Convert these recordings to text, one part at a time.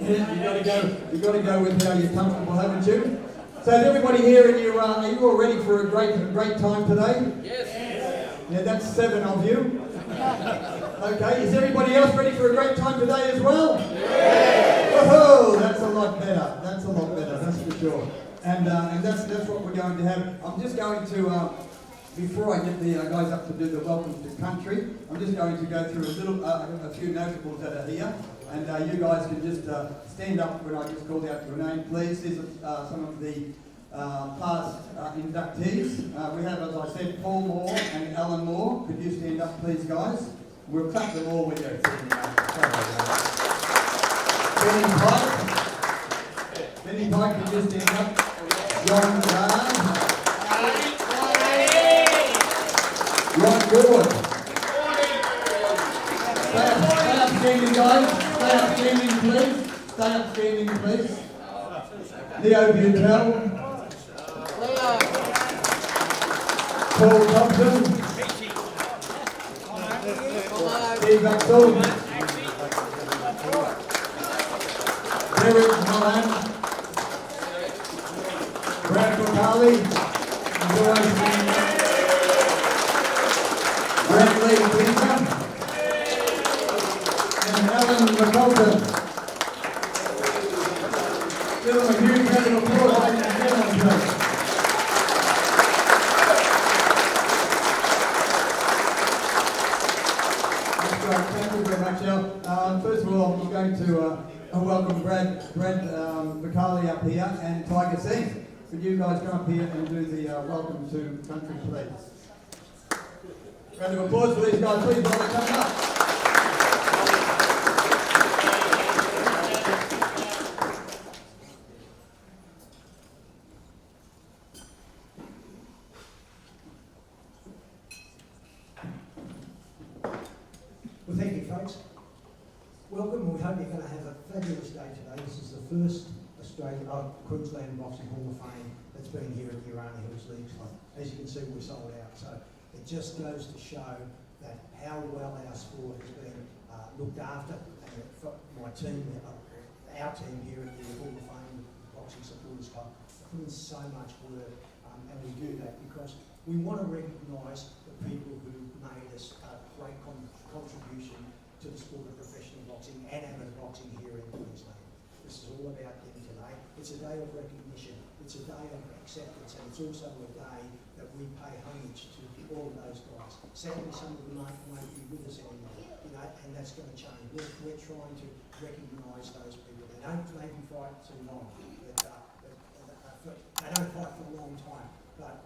You've got to go with how you're comfortable, haven't you? So is everybody here and are you all ready for a great time today? Yes. Yeah, that's 7 of you. Okay, is everybody else ready for a great time today as well? Yes. Oh, that's a lot better. That's a lot better, that's for sure. And that's what we're going to have. I'm just going to, before I get the guys up to do the welcome to country, I'm just going to go through a few notables that are here. And you guys can just stand up when I just call out your name, please. These are some of the past inductees. We have, as I said, Paul Moore and Alan Moore. Could you stand up, please, guys? We'll clap them all with you. Benny Pike, could you stand up? John Gard. Ron Gord. Stay up standing, guys. Stay up standing, please. Stay up standing, please. Leo Butel. Paul Thompson. Steve Axel. Derek Mullan. Brad McCarley. Bradley Peter. And Alan McCulton. Give them a huge round of applause, ladies and gentlemen, please. That's great. Thank you very much, Al. First of all, I'm going to welcome Brad McCarley up here and Tiger Singh. Could you guys come up here and do the welcome to country, please? Round of applause for these guys, please, while they're coming up. Well, thank you, folks. Welcome. We hope you're going to have a fabulous day today. This is the first Queensland Boxing Hall of Fame that's been here at the Urani Hills League Club. As you can see, we're sold out. So it just goes to show that how well our sport has been looked after. And my team, our team here at the Hall of Fame Boxing Supporters Club, put in so much work, and we do that because we want to recognise the people who made us a great contribution to the sport of professional boxing and amateur boxing here in Queensland. This is all about them today. It's a day of recognition, it's a day of acceptance, and it's also a day that we pay homage to all of those guys. Sadly, some of them won't be with us anymore, and that's going to change. We're trying to recognise those people. They don't maybe fight too long, they don't fight for a long time, but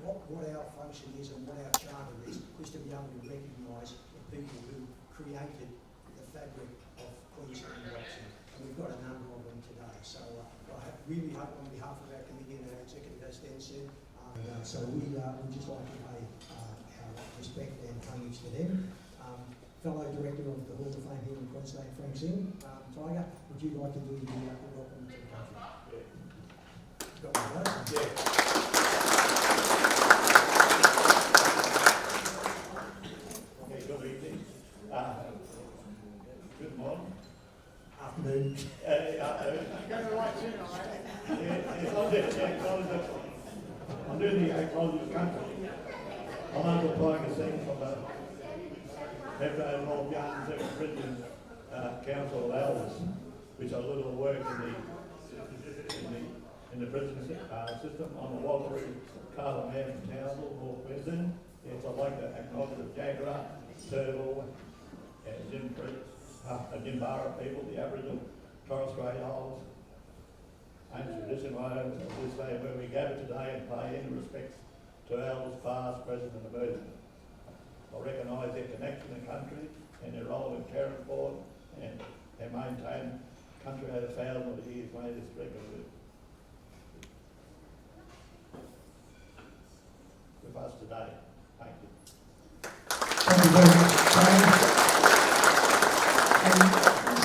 what our function is and what our charter is to be able to recognise the people who created the fabric of Queensland boxing. And we've got a number of them today. So I really hope on behalf of our committee and our executive, as Dan said, so we'd just like to pay our respect and homage to them. Fellow Director of the Hall of Fame here in Queensland, Frank Singh. Tiger, would you like to do the welcome to the country? Yeah. Got one of those? Yeah. Good evening. Good morning. Afternoon. I'm doing the acknowledgement country. I'm Uncle Tiger Singh from the Metro North Yarns Ex-Brisbane Council of Elders, which I do a little work in the prison system. I'm a Walter Carla man from Townsville, North Queensland. Yes, I'd like to acknowledge the Jaguar, Turtle, and Jimbara people, the Aboriginal Torres Strait Islanders. Ancient tradition of this day where we gather today and pay any respects to elders past, present and emerging. I recognise their connection to the country and their role in caring for it and maintain country over thousands of years made this regular with us today. Thank you. Thank you very much, Shane.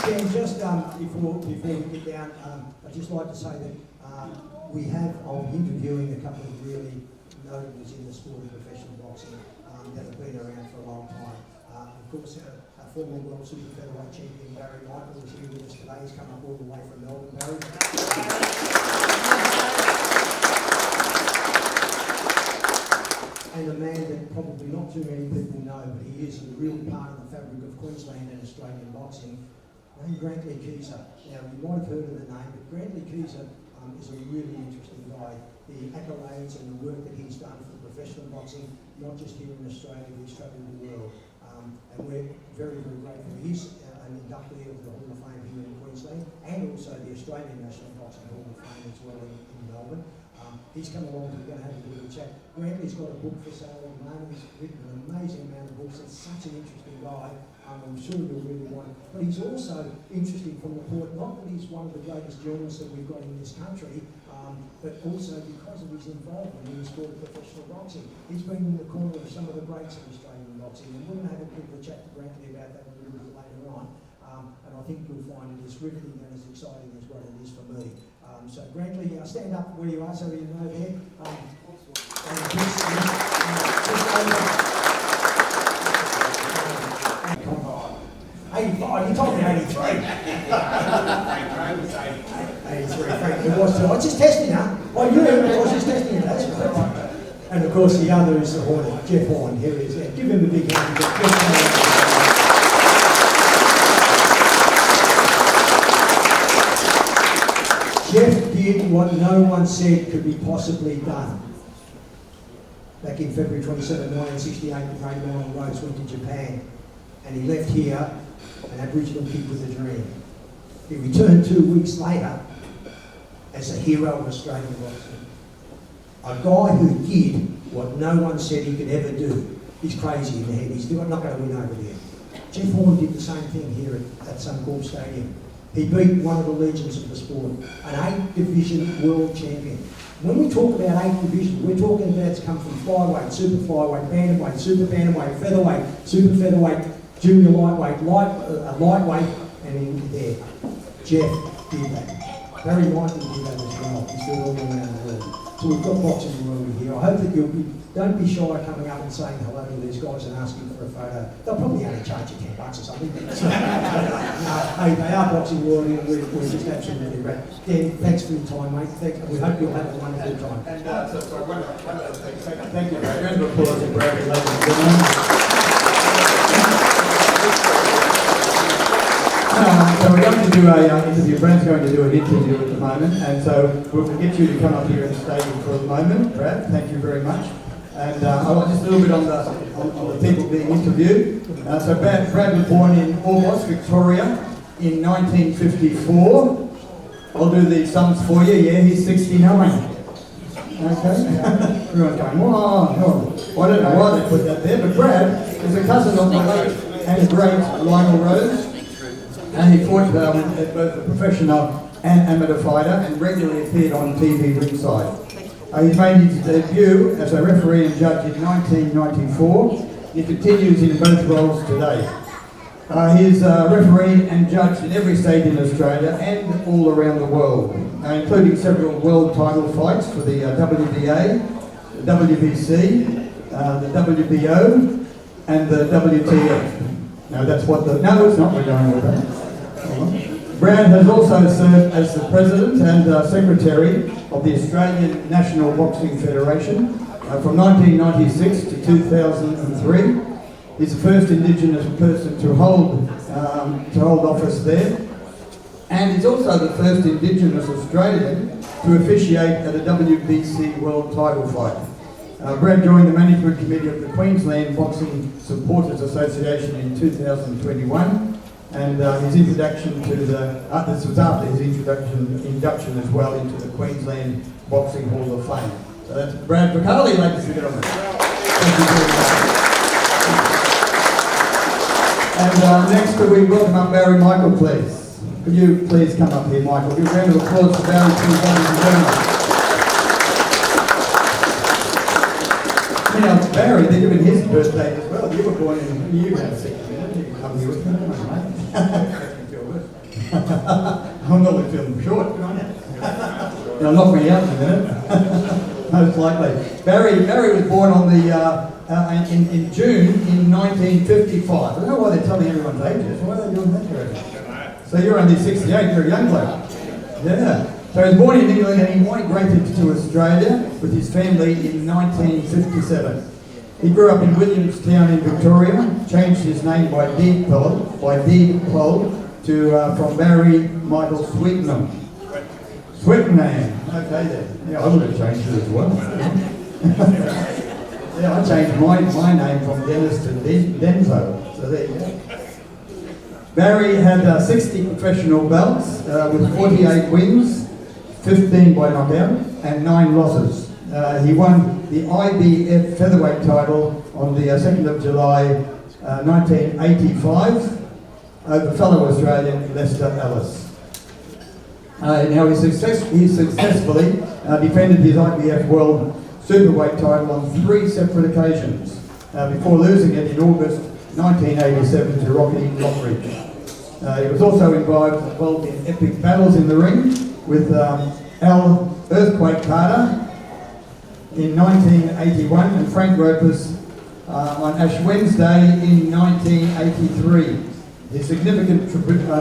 And just before we get down, I'd just like to say that I'll be interviewing a couple of really notables in the sport of professional boxing that have been around for a long time. Of course, our former world super featherweight champion Barry Michael is here with us today. He's come up all the way from Melbourne, Barry. And a man that probably not too many people know, but he is a real part of the fabric of Queensland and Australian boxing, named Grantley Keyser. Now, you might have heard of the name, but Grantley Keyser is a really interesting guy. The accolades and the work that he's done for professional boxing, not just here in Australia, but he's travelled the world. And we're very, very grateful. He's an inductee of the Hall of Fame here in Queensland, and also the Australian National Boxing Hall of Fame as well in Melbourne. He's come along, we're going to have a bit of a chat. Grantley's got a book for sale at the moment. He's written an amazing amount of books. He's such an interesting guy. I'm sure you'll really want it. But he's also interesting from the point, not that he's one of the greatest journalists that we've got in this country, but also because of his involvement in the sport of professional boxing. He's been in the corner of some of the greats of Australian boxing, and we're going to have a bit of a chat to Grantley about that a little bit later on. And I think you'll find it as riveting and as exciting as what it is for me. So Grantley, stand up where you are so you know there. '85, you told me '83. 83, Frank, it was too. I was just testing her. I knew it, I was just testing her, that's right. And of course the other is the Hornet, Jeff Horn, here he is. Yeah, give him a big hand. Jeff did what no one said could be possibly done. Back in February 27, 1968, the Great Mountain Rose went to Japan, and he left here an Aboriginal kid with a dream. He returned 2 weeks later as a hero of Australian boxing. A guy who did what no one said he could ever do. He's crazy in the head, he's not going to win over there. Jeff Horn did the same thing here at Suncorp Stadium. He beat one of the legends of the sport, an 8-division world champion. When we talk about 8 divisions, we're talking about it's come from flyweight, super flyweight, bantamweight, super bantamweight, featherweight, super featherweight, junior lightweight, lightweight, and in there. Jeff did that. Barry Michael did that as well. He's done all around the world. So we've got boxing world here. I hope that don't be shy coming up and saying hello to these guys and asking for a photo. They'll probably only charge you $10 or something. Hey, they are boxing world and we're just absolutely great. Dan, thanks for your time, mate. We hope you'll have a wonderful time. And thank you, Brad. Round of applause for Brad, ladies and gentlemen. So we're going to do an interview. Brad's going to do an interview at the moment, and so we'll get you to come up here and stay for a moment. Brad, thank you very much. And I want just a little bit on the people being interviewed. So Brad was born in Orbost, Victoria, in 1954. I'll do the sums for you. Yeah, he's 69. Okay. Everyone's going, whoa, no. I don't know why they put that there, but Brad is a cousin of my late and great Lionel Rose. And he fought as both a professional and amateur fighter and regularly appeared on TV ringside. He made his debut as a referee and judge in 1994. He continues in both roles today. He's refereed and judged in every state in Australia and all around the world, including several world title fights for the WBA, the WBC, the WBO, and the WTF. No, that's what the... No, it's not. We're going with that. Brad has also served as the President and Secretary of the Australian National Boxing Federation from 1996 to 2003. He's the first Indigenous person to hold office there, and he's also the first Indigenous Australian to officiate at a WBC World Title fight. Brad joined the Management Committee of the Queensland Boxing Supporters Association in 2021. And his introduction to this was after his induction as well into the Queensland Boxing Hall of Fame. So that's Brad Bacali, ladies and gentlemen. Thank you very much. And next could we welcome up Barry Michael, please. Could you please come up here, Michael? Give a round of applause for Barry, please, ladies and gentlemen. Now, Barry, they're giving his birthday as well. You were born in, you had 6 minutes. You can come here with me, mate. I'm not feeling short, can I? It'll knock me out in a minute. Most likely. Barry was born on the in June in 1955. I don't know why they're telling everyone's ages. Why are they doing that, Jeremy? So you're only 68, you're a young bloke. Yeah. So he was born in England and he migrated to Australia with his family in 1957. He grew up in Williamstown in Victoria, changed his name by deed poll to from Barry Michael Sweetnam. Sweetnam. Okay then. Yeah, I would have changed it as well. Yeah, I changed my name from Dennis to Denzo. So there you go. Barry had 60 professional bouts with 48 wins, 15 by knockout, and 9 losses. He won the IBF featherweight title on the 2nd of July 1985 over fellow Australian Lester Ellis. Now he successfully defended his IBF World Superweight title on 3 separate occasions before losing it in August 1987 to Rocky Lockridge. He was also involved in epic battles in the ring with Al Earthquake Carter in 1981 and Frank Ropers on Ash Wednesday in 1983. His significant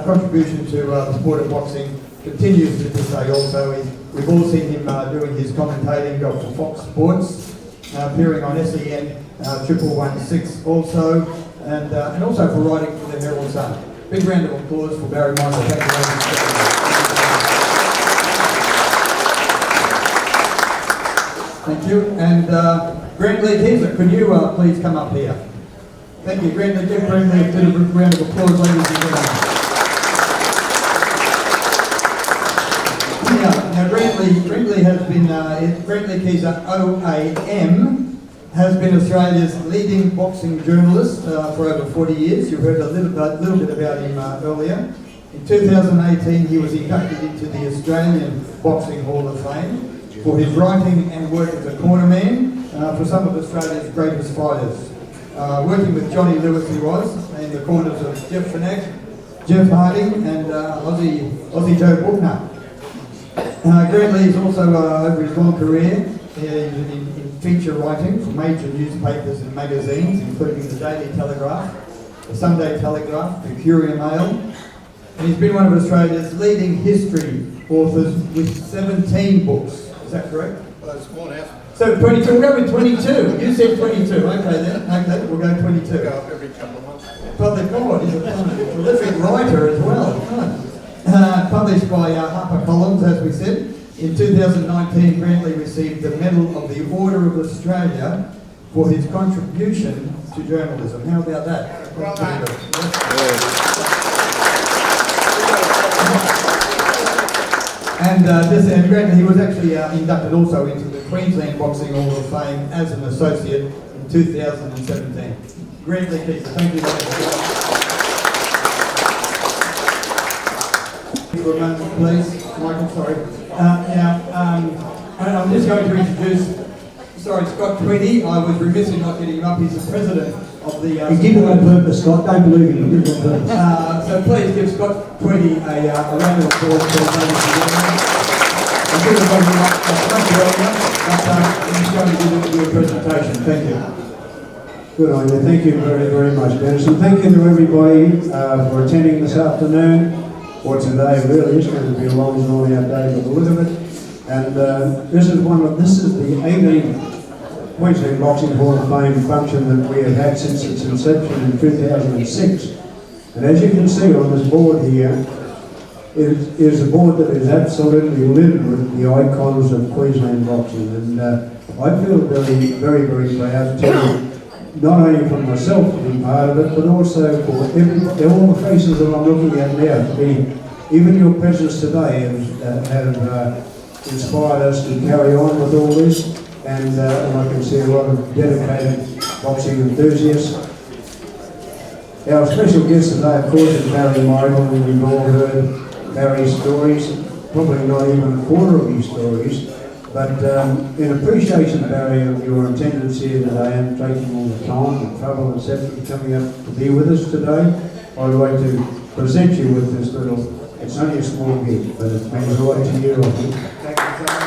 contribution to the sport of boxing continues to this day also. We've all seen him doing his commentating for Fox Sports, appearing on SEN 1116 also, and also for writing for the Herald Sun. Big round of applause for Barry Michael. Thank you very much. Thank you. And Grant Lee Keeser, could you please come up here? Thank you, Grant Lee. Give Grant Lee a bit of a round of applause, ladies and gentlemen. Now Grant Lee has been, Grant Lee Keeser OAM has been Australia's leading boxing journalist for over 40 years. You heard a little bit about him earlier. In 2018, he was inducted into the Australian Boxing Hall of Fame for his writing and work as a cornerman for some of Australia's greatest fighters. Working with Johnny Lewis he was, in the corners of Jeff Fanack, Jeff Harding and Aussie Joe Buckner. Grant Lee is also, over his long career, in feature writing for major newspapers and magazines, including the Daily Telegraph, the Sunday Telegraph, the Courier Mail, and he's been one of Australia's leading history authors with 17 books. Is that correct? Well, it's more now. So 22, we'll go with 22. You said 22, okay then. Okay, we'll go 22. Go up every couple of months. Public God is a prolific writer as well. Published by HarperCollins, as we said. In 2019, Grant Lee received the Medal of the Order of Australia for his contribution to journalism. How about that? Well done. And Grant, he was actually inducted also into the Queensland Boxing Hall of Fame as an associate in 2017. Grant Lee Keeser, thank you very much. For a moment, please. Michael, sorry. I'm just going to introduce, Scott Tweedy. I was remiss in not getting him up. He's the president of the... He did it on purpose, Scott. Don't believe him. He did it on purpose. So please give Scott Tweedy a round of applause for his ladies and gentlemen. I should have got him up much earlier, but he's going to do a presentation. Thank you. Good on you. Thank you very, very much, Dennis. And thank you to everybody for attending this afternoon, or today. Really, it's going to be a long, drawn-out day by the look of it. And this is the 18th Queensland Boxing Hall of Fame function that we have had since its inception in 2006. And as you can see on this board here, it is a board that is absolutely littered with the icons of Queensland boxing. And I feel very, very, very proud to, not only for myself to be part of it, but also for all the faces that I'm looking at now. To be, even your presence today have inspired us to carry on with all this. And I can see a lot of dedicated boxing enthusiasts. Our special guest today, of course, is Barry Michael, and we've all heard Barry's stories, probably not even a quarter of his stories. But in appreciation, Barry, of your attendance here today and taking all the time and trouble, etc., coming up to be with us today, I'd like to present you with this little, it's only a small gift, but it means a lot to you, I think. Thank you so much.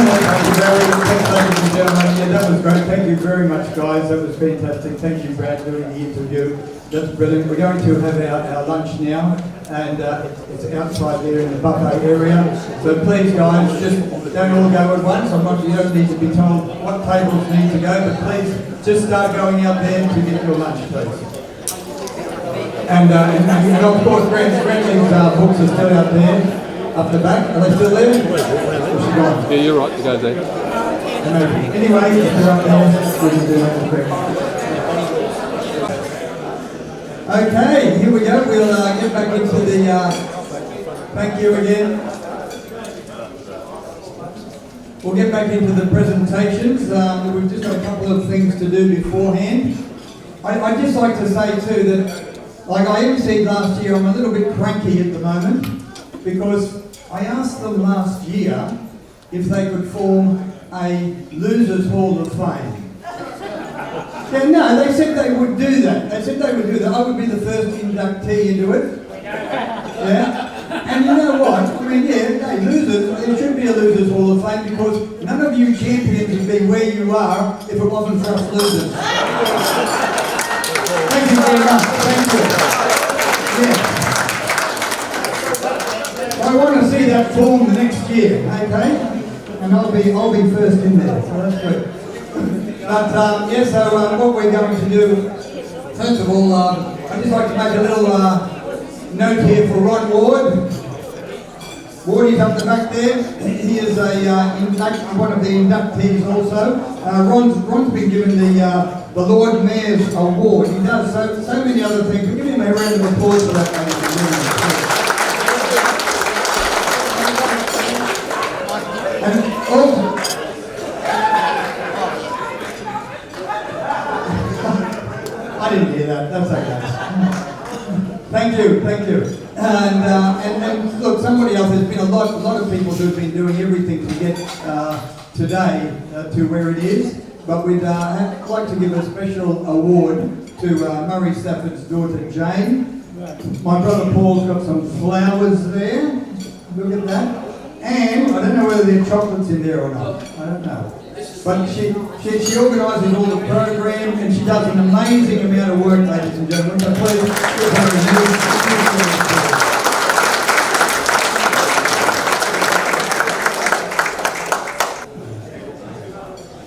Thank you very much, ladies and gentlemen. Yeah, that was great. Thank you very much, guys. That was fantastic. Thank you, Brad, doing the interview. That's brilliant. We're going to have our lunch now, and it's outside there in the buffet area. So please, guys, just don't all go at once. You don't need to be told what tables need to go, but please just start going out there to get your lunch, please. And of course, Brandon's books are still out there, up the back. Are they still there? Yeah, you're right, you go there. Anyway, if they're up there, we can do that quick. Okay, here we go. We'll get back into the, thank you again. We'll get back into the presentations. We've just got a couple of things to do beforehand. I'd just like to say too that, like I emceed last year, I'm a little bit cranky at the moment because I asked them last year if they could form a Losers Hall of Fame. Yeah, no, they said they would do that. They said they would do that. I would be the first inductee into it. Yeah? And you know what? I mean, yeah, hey, losers, there should be a Losers Hall of Fame because none of you champions would be where you are if it wasn't for us losers. Thank you very much. Thank you. Yeah. I want to see that form next year, okay? And I'll be first in there, so that's good. But yeah, so what we're going to do, first of all, I'd just like to make a little note here for Ron Ward. Wardy's up the back there. He is one of the inductees also. Ron's been given the Lord Mayor's Award. He does so many other things. We'll give him a round of applause for that, ladies and gentlemen. And also, I didn't hear that. That's okay. Thank you. And look, somebody else. There's been a lot of people who've been doing everything to get today to where it is. But we'd like to give a special award to Murray Stafford's daughter Jane. My brother Paul's got some flowers there. Look at that. And I don't know whether there are chocolates in there or not. I don't know. But she organises all the program and she does an amazing amount of work, ladies and gentlemen. So please give her a huge.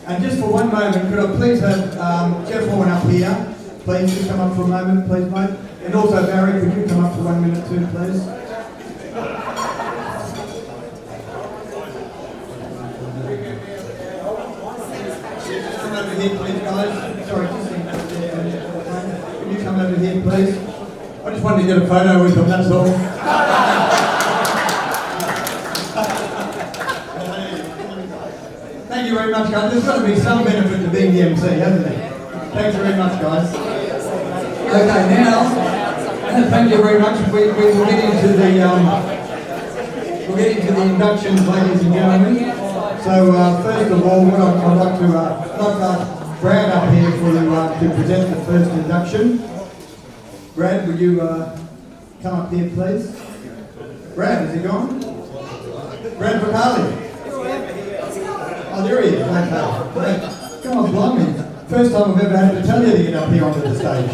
And just for one moment, could I please have Jeff Horn up here? Please just come up for a moment, please, mate. And also Barry, could you come up for 1 minute too, please? Here, please, guys. Sorry, just can you come over here, please? I just wanted to get a photo with them, that's all. Thank you very much, guys. There's got to be some benefit to being the MC, hasn't there? Thanks very much, guys. Okay, now, thank you very much. We'll get into the inductions, ladies and gentlemen. So first of all, what I'd like to Brad up here for you to present the first induction. Brad, would you come up here, please? Brad, is he gone? Brad Bacali. Oh, there he is. Okay. Come on, blimey. First time I've ever had to tell you to get up here onto the stage.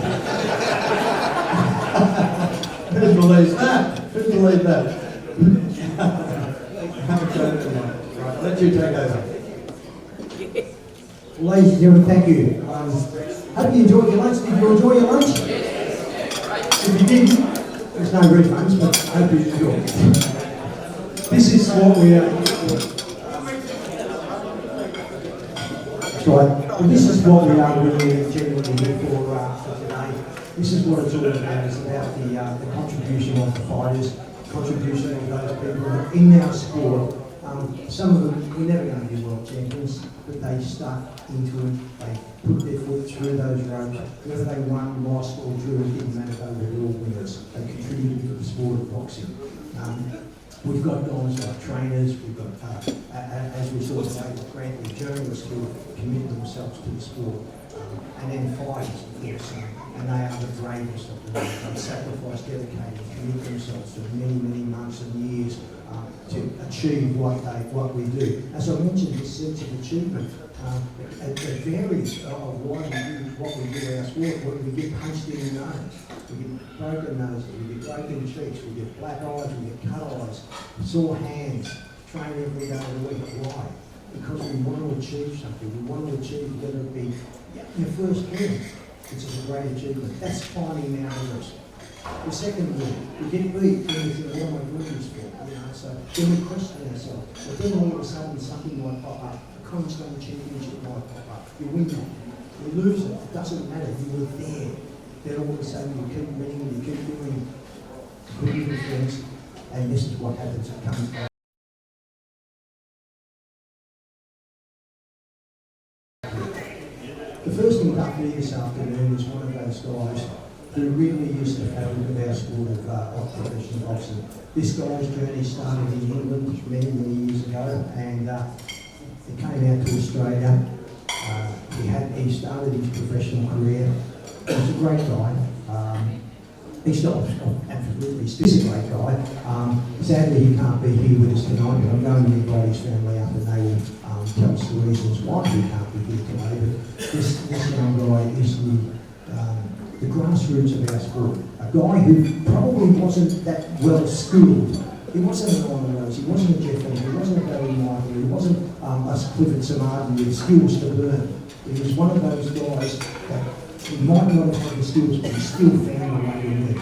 Who'd believe that? Who'd believe that? Right, let you take over. Ladies and gentlemen, thank you. Hope you enjoyed your lunch. Did you enjoy your lunch? If you didn't, there's no refunds, but I hope you enjoyed. This is what we are. That's right. Well, this is what we are really genuinely here for today. This is what it's all about. It's about the contribution of the fighters, contribution of those people in our sport. Some of them, we're never going to be world champions, but they stuck into it, they put their foot through those ropes, whether they won, lost or drew, it didn't matter, they were all winners. They contributed to the sport of boxing. We've got guys like trainers, we've got, as we saw today, Grant and journalists who commit themselves to the sport, and then fighters, of course. and they are the bravest of the men. They sacrifice, dedicate, and commit themselves to many, many months and years to achieve what we do. As I mentioned, this sense of achievement, it varies of why we do what we do in our sport. We get punched in the nose, we get broken noses, we get broken cheeks, we get black eyes, we get cut eyes, sore hands, train every day of the week. Why? Because we want to achieve something. We want to achieve whether it be your first win, which is a great achievement. That's climbing Mount Everest. The second win, we get beat when we think, what am I doing this for? So then we question ourselves. But then all of a sudden something might pop up. A Queensland championship might pop up. You win that. You lose it. It doesn't matter. You were there. Then all of a sudden you keep winning and you keep doing good little things. And this is what happens. It comes back. The first inductee this afternoon is one of those guys who really used to fabric of our sport of professional boxing. This guy's journey started in England many, many years ago, and he came out to Australia. He started his professional career. He was a great guy. He's not absolutely, he's a great guy. Sadly, he can't be here with us tonight, but I'm going to invite his family up and they will tell us the reasons why he can't be here today. But this young guy is the grassroots of our sport. A guy who probably wasn't that well schooled. He wasn't an Honor Rose, he wasn't a Jeff Henry, he wasn't a Barry Michael, he wasn't a Clifford Samarden with skills to burn. He was one of those guys that he might not have had the skills, but he still found a way to win.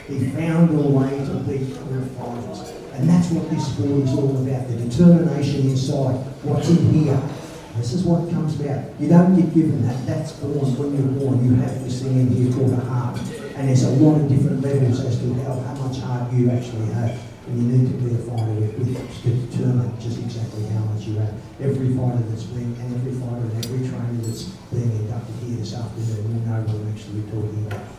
He found a way to beat the fighters. And that's what this sport is all about, the determination inside, what's in here. This is what comes about. You don't get given that. That's born when you're born. You have this thing in here called a heart. And there's a lot of different levels as to how much heart you actually have. And you need to be a fighter to determine just exactly how much you have. Every fighter that's been, and every fighter and every trainer that's being inducted here this afternoon will know what I'm actually talking about.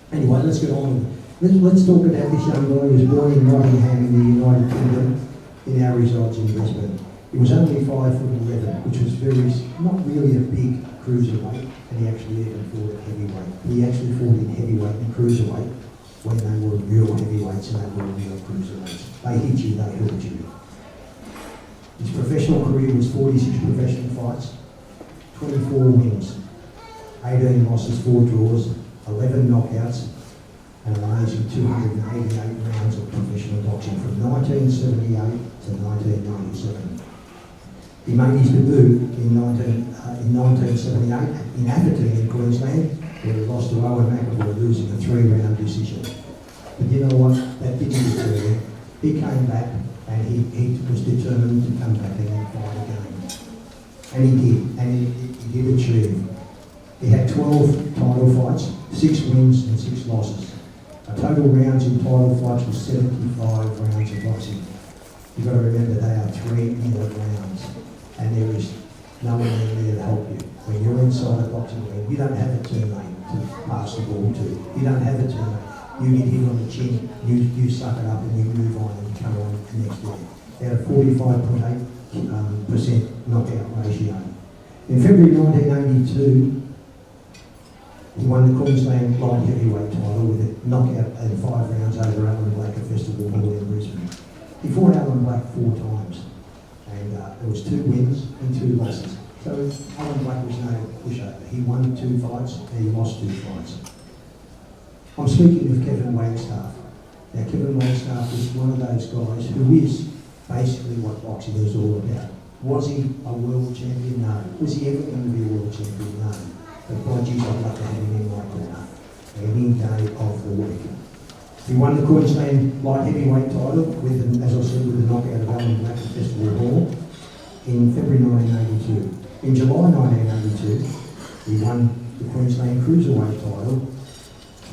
Anyway, let's get on with it. Let's talk about this young boy who was born in Nottingham in the United Kingdom. He now resides in Brisbane. He was only 5'11", which was not really a big cruiserweight, and he actually even fought at heavyweight. He actually fought in heavyweight and cruiserweight when they were real heavyweights and they were real cruiserweights. They hit you, they hurt you. His professional career was 46 professional fights, 24 wins, 18 losses, 4 draws, 11 knockouts, and an amazing 288 rounds of professional boxing from 1978 to 1997. He made his debut in 1978 in Atherton in Queensland, where he lost to Owen McAvoy, losing a 3-round decision. But you know what? That didn't deter him. He came back and he was determined to come back and fight again. And he did, and he did achieve. He had 12 title fights, 6 wins and 6 losses. A total rounds in title fights was 75 rounds of boxing. You've got to remember they are 3-minute rounds. And there is no one there to help you. When you're inside a boxing ring, you don't have a teammate to pass the ball to. You don't have a teammate. You get hit on the chin, you suck it up and you move on and you come on the next day. They had a 45.8% knockout ratio. In February 1982, he won the Queensland light heavyweight title with a knockout in 5 rounds over Alan Black at Festival Hall in Brisbane. He fought Alan Black 4 times. And there was 2 wins and 2 losses. So Alan Black was no pushover. He won 2 fights and he lost 2 fights. I'm speaking of Kevin Wagstaff. Now Kevin Wagstaff is one of those guys who is basically what boxing is all about. Was he a world champion? No. Was he ever going to be a world champion? No. But by geez, I'd love to have him in my corner any day of the week. He won the Queensland light heavyweight title with, as I said, with a knockout of Alan Black at Festival Hall in February 1982. In July 1982, he won the Queensland cruiserweight title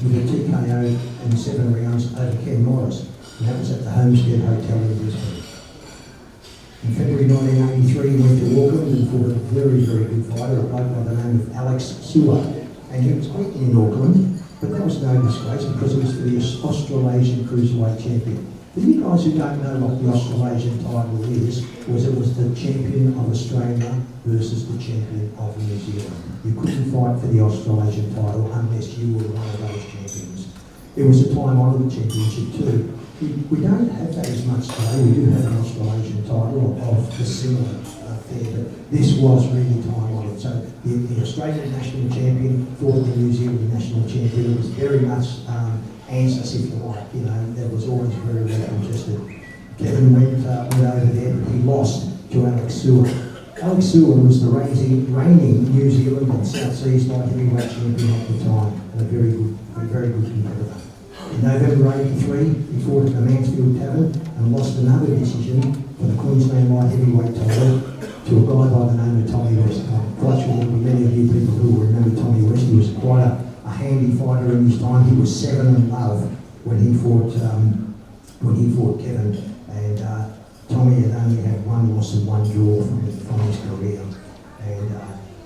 with a TKO in 7 rounds over Ken Morris, and that was at the Homestead Hotel in Brisbane. In February 1983, he went to Auckland and fought a very, very good fighter, a bloke by the name of Alex Sewer, and he was beaten in Auckland. But that was no disgrace because it was for the Australasian Cruiserweight Champion. For you guys who don't know what the Australasian title is, it was the champion of Australia versus the champion of New Zealand. You couldn't fight for the Australasian title unless you were one of those champions. It was a time-honoured championship too. We don't have that as much today. We do have an Australasian title of the similar affair, but this was really time-honoured. So the Australian national champion fought the New Zealand national champion. It was very much answers, if you like, you know, that was always very well contested. Kevin went over there, but he lost to Alex Seward. Alex Seward was the reigning New Zealand and South Seas light heavyweight champion at the time, and a very good competitor. In November '83, he fought at the Mansfield Tavern and lost another decision for the Queensland light heavyweight title to a guy by the name of Tommy West. I'm quite sure there'll be many of you people who will remember Tommy West. He was quite a handy fighter in his time. He was 7-0 when he fought Kevin, and Tommy had only had one loss and one draw from his career, and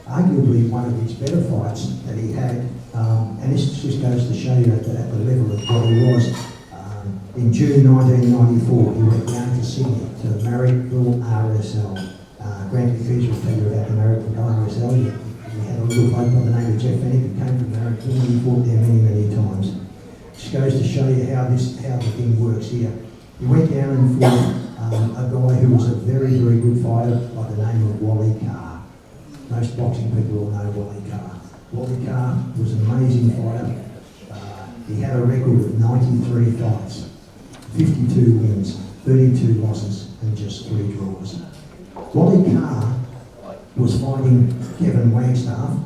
arguably one of his better fights that he had. And this just goes to show you at the level of what he was. In June 1994, he went down to Sydney to the Marrickville RSL. Grant Feature will tell you about the Marrickville RSL. We had a little bloke by the name of Jeff Fennick who came from Marrickville, and he fought there many times. Just goes to show you how the thing works here. He went down and fought a guy who was a very good fighter by the name of Wally Carr. Most boxing people will know Wally Carr. Wally Carr was an amazing fighter. He had a record of 93 fights, 52 wins, 32 losses, and just 3 draws. Wally Carr was fighting Kevin Wagstaff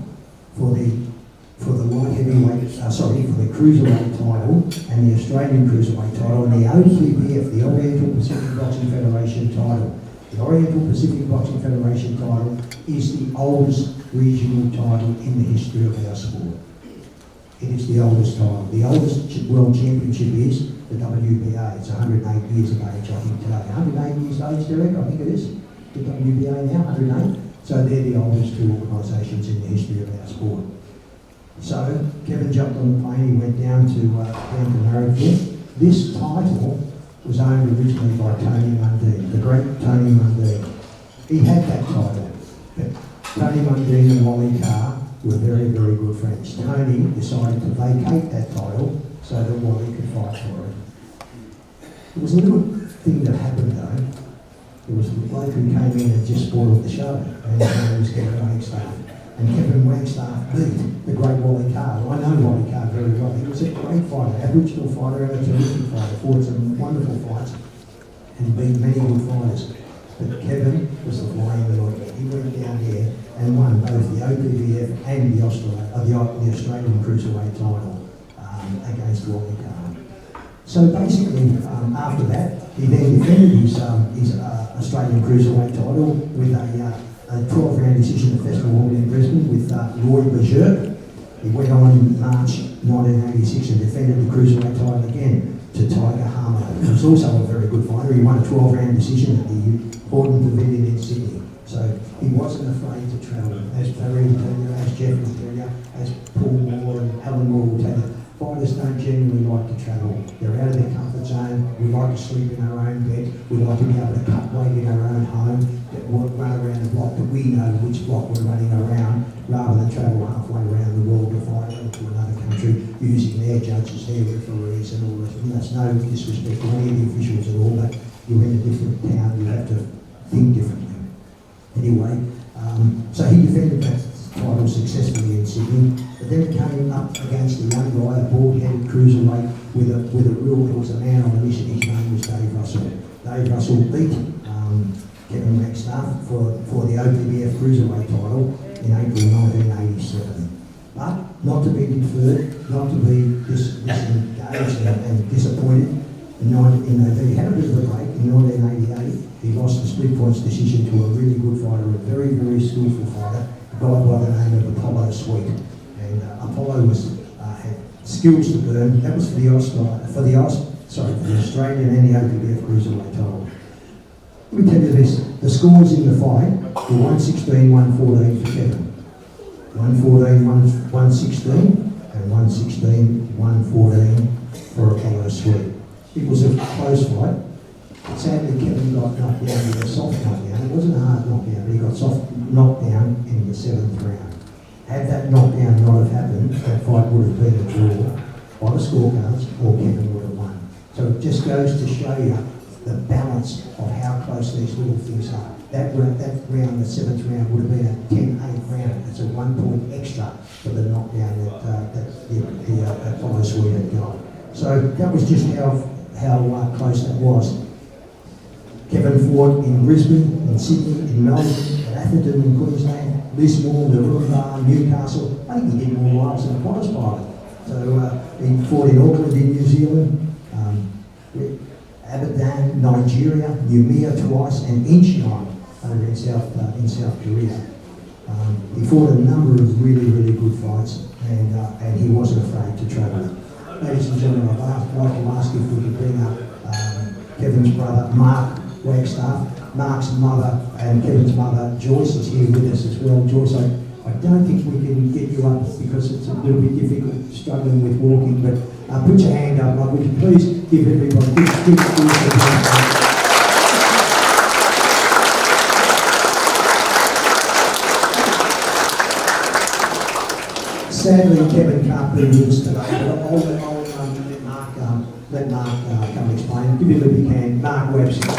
for the light heavyweight, for the cruiserweight title and the Australian cruiserweight title and the OPBF, the Oriental Pacific Boxing Federation title. The Oriental Pacific Boxing Federation title is the oldest regional title in the history of our sport. It is the oldest title. The oldest world championship is the WBA. It's 108 years of age, I think today. 108 years of age, Derek, I think it is. The WBA now, 108. So they're the oldest two organisations in the history of our sport. So Kevin jumped on the plane, he went down to Marrickville. This title was owned originally by Tony Mundine, the great Tony Mundine. He had that title, but Tony Mundine and Wally Carr were very good friends. Tony decided to vacate that title so that Wally could fight for it. There was a little thing that happened though. There was a bloke who came in and just spoiled the show, and his name was Kevin Wagstaff. And Kevin Wagstaff beat the great Wally Carr. I know Wally Carr very well. He was a great fighter, Aboriginal fighter and a terrific fighter, fought some wonderful fights and beat many good fighters. But Kevin was the flying anointing. He went down there and won both the OPBF and the Australian Cruiserweight title against Wally Carr. So basically, after that, he then defended his Australian Cruiserweight title with a 12-round decision at Festival Hall in Brisbane with Roy Bergerac. He went on in March 1986 and defended the Cruiserweight title again to Tiger Harmer, who was also a very good fighter. He won a 12-round decision at the Horton Pavilion in Sydney. So he wasn't afraid to travel. As Barry will tell you, as Jeff will tell you, as Paul Moore and Helen Moore will tell you, fighters don't generally like to travel. They're out of their comfort zone. We like to sleep in our own bed. We like to be able to cut weight in our own home, run around the block that we know which block we're running around, rather than travel halfway around the world to fight to another country using their judges, their referees and all this. And that's no disrespect to any of the officials at all, but you're in a different town, you have to think differently. Anyway, so he defended that title successfully in Sydney, but then it came up against a young guy, a bald-headed cruiserweight with a there was a man on a mission. His name was Dave Russell. Dave Russell beat Kevin Wagstaff for the OPBF Cruiserweight title in April 1987. But not to be deferred, not to be disengaged and disappointed. He had a bit of a break in 1988. He lost the split points decision to a really good fighter, a very skillful fighter, a guy by the name of Apollo Sweet. And Apollo had skills to burn. That was for the Australian and the OPBF Cruiserweight title. Let me tell you this, the scores in the fight were 116-114 for Kevin, 114-116 and 116-114 for Apollo Sweet. It was a close fight. Sadly, Kevin got knocked down with a soft knockdown. It wasn't a hard knockdown, but he got soft knockdown in the 7th round. Had that knockdown not have happened, that fight would have been a draw by the scorecards, or Kevin would have won. So it just goes to show you the balance of how close these little things are. That round, the 7th round, would have been a 10-8 round. It's a 1 point extra for the knockdown that fellow Swede had got. So that was just how close that was. Kevin fought in Brisbane, in Sydney, in Melbourne, at Atherton in Queensland, Lismore, Narumba, Newcastle. I think he did more miles than a prize pilot. So he fought in Auckland in New Zealand, Abadan, Nigeria, Umea twice, and Incheon over in South Korea. He fought a number of really, really good fights, and he wasn't afraid to travel. Ladies and gentlemen, I'd like to ask if we could bring up Kevin's brother, Mark Wagstaff. Mark's mother and Kevin's mother, Joyce, is here with us as well. Joyce, I don't think we can get you up because it's a little bit difficult struggling with walking, but put your hand up. Would you please give everybody a big applause. Sadly, Kevin can't be with us today, but I'll let Mark come explain. Give him a big hand. Mark Webster.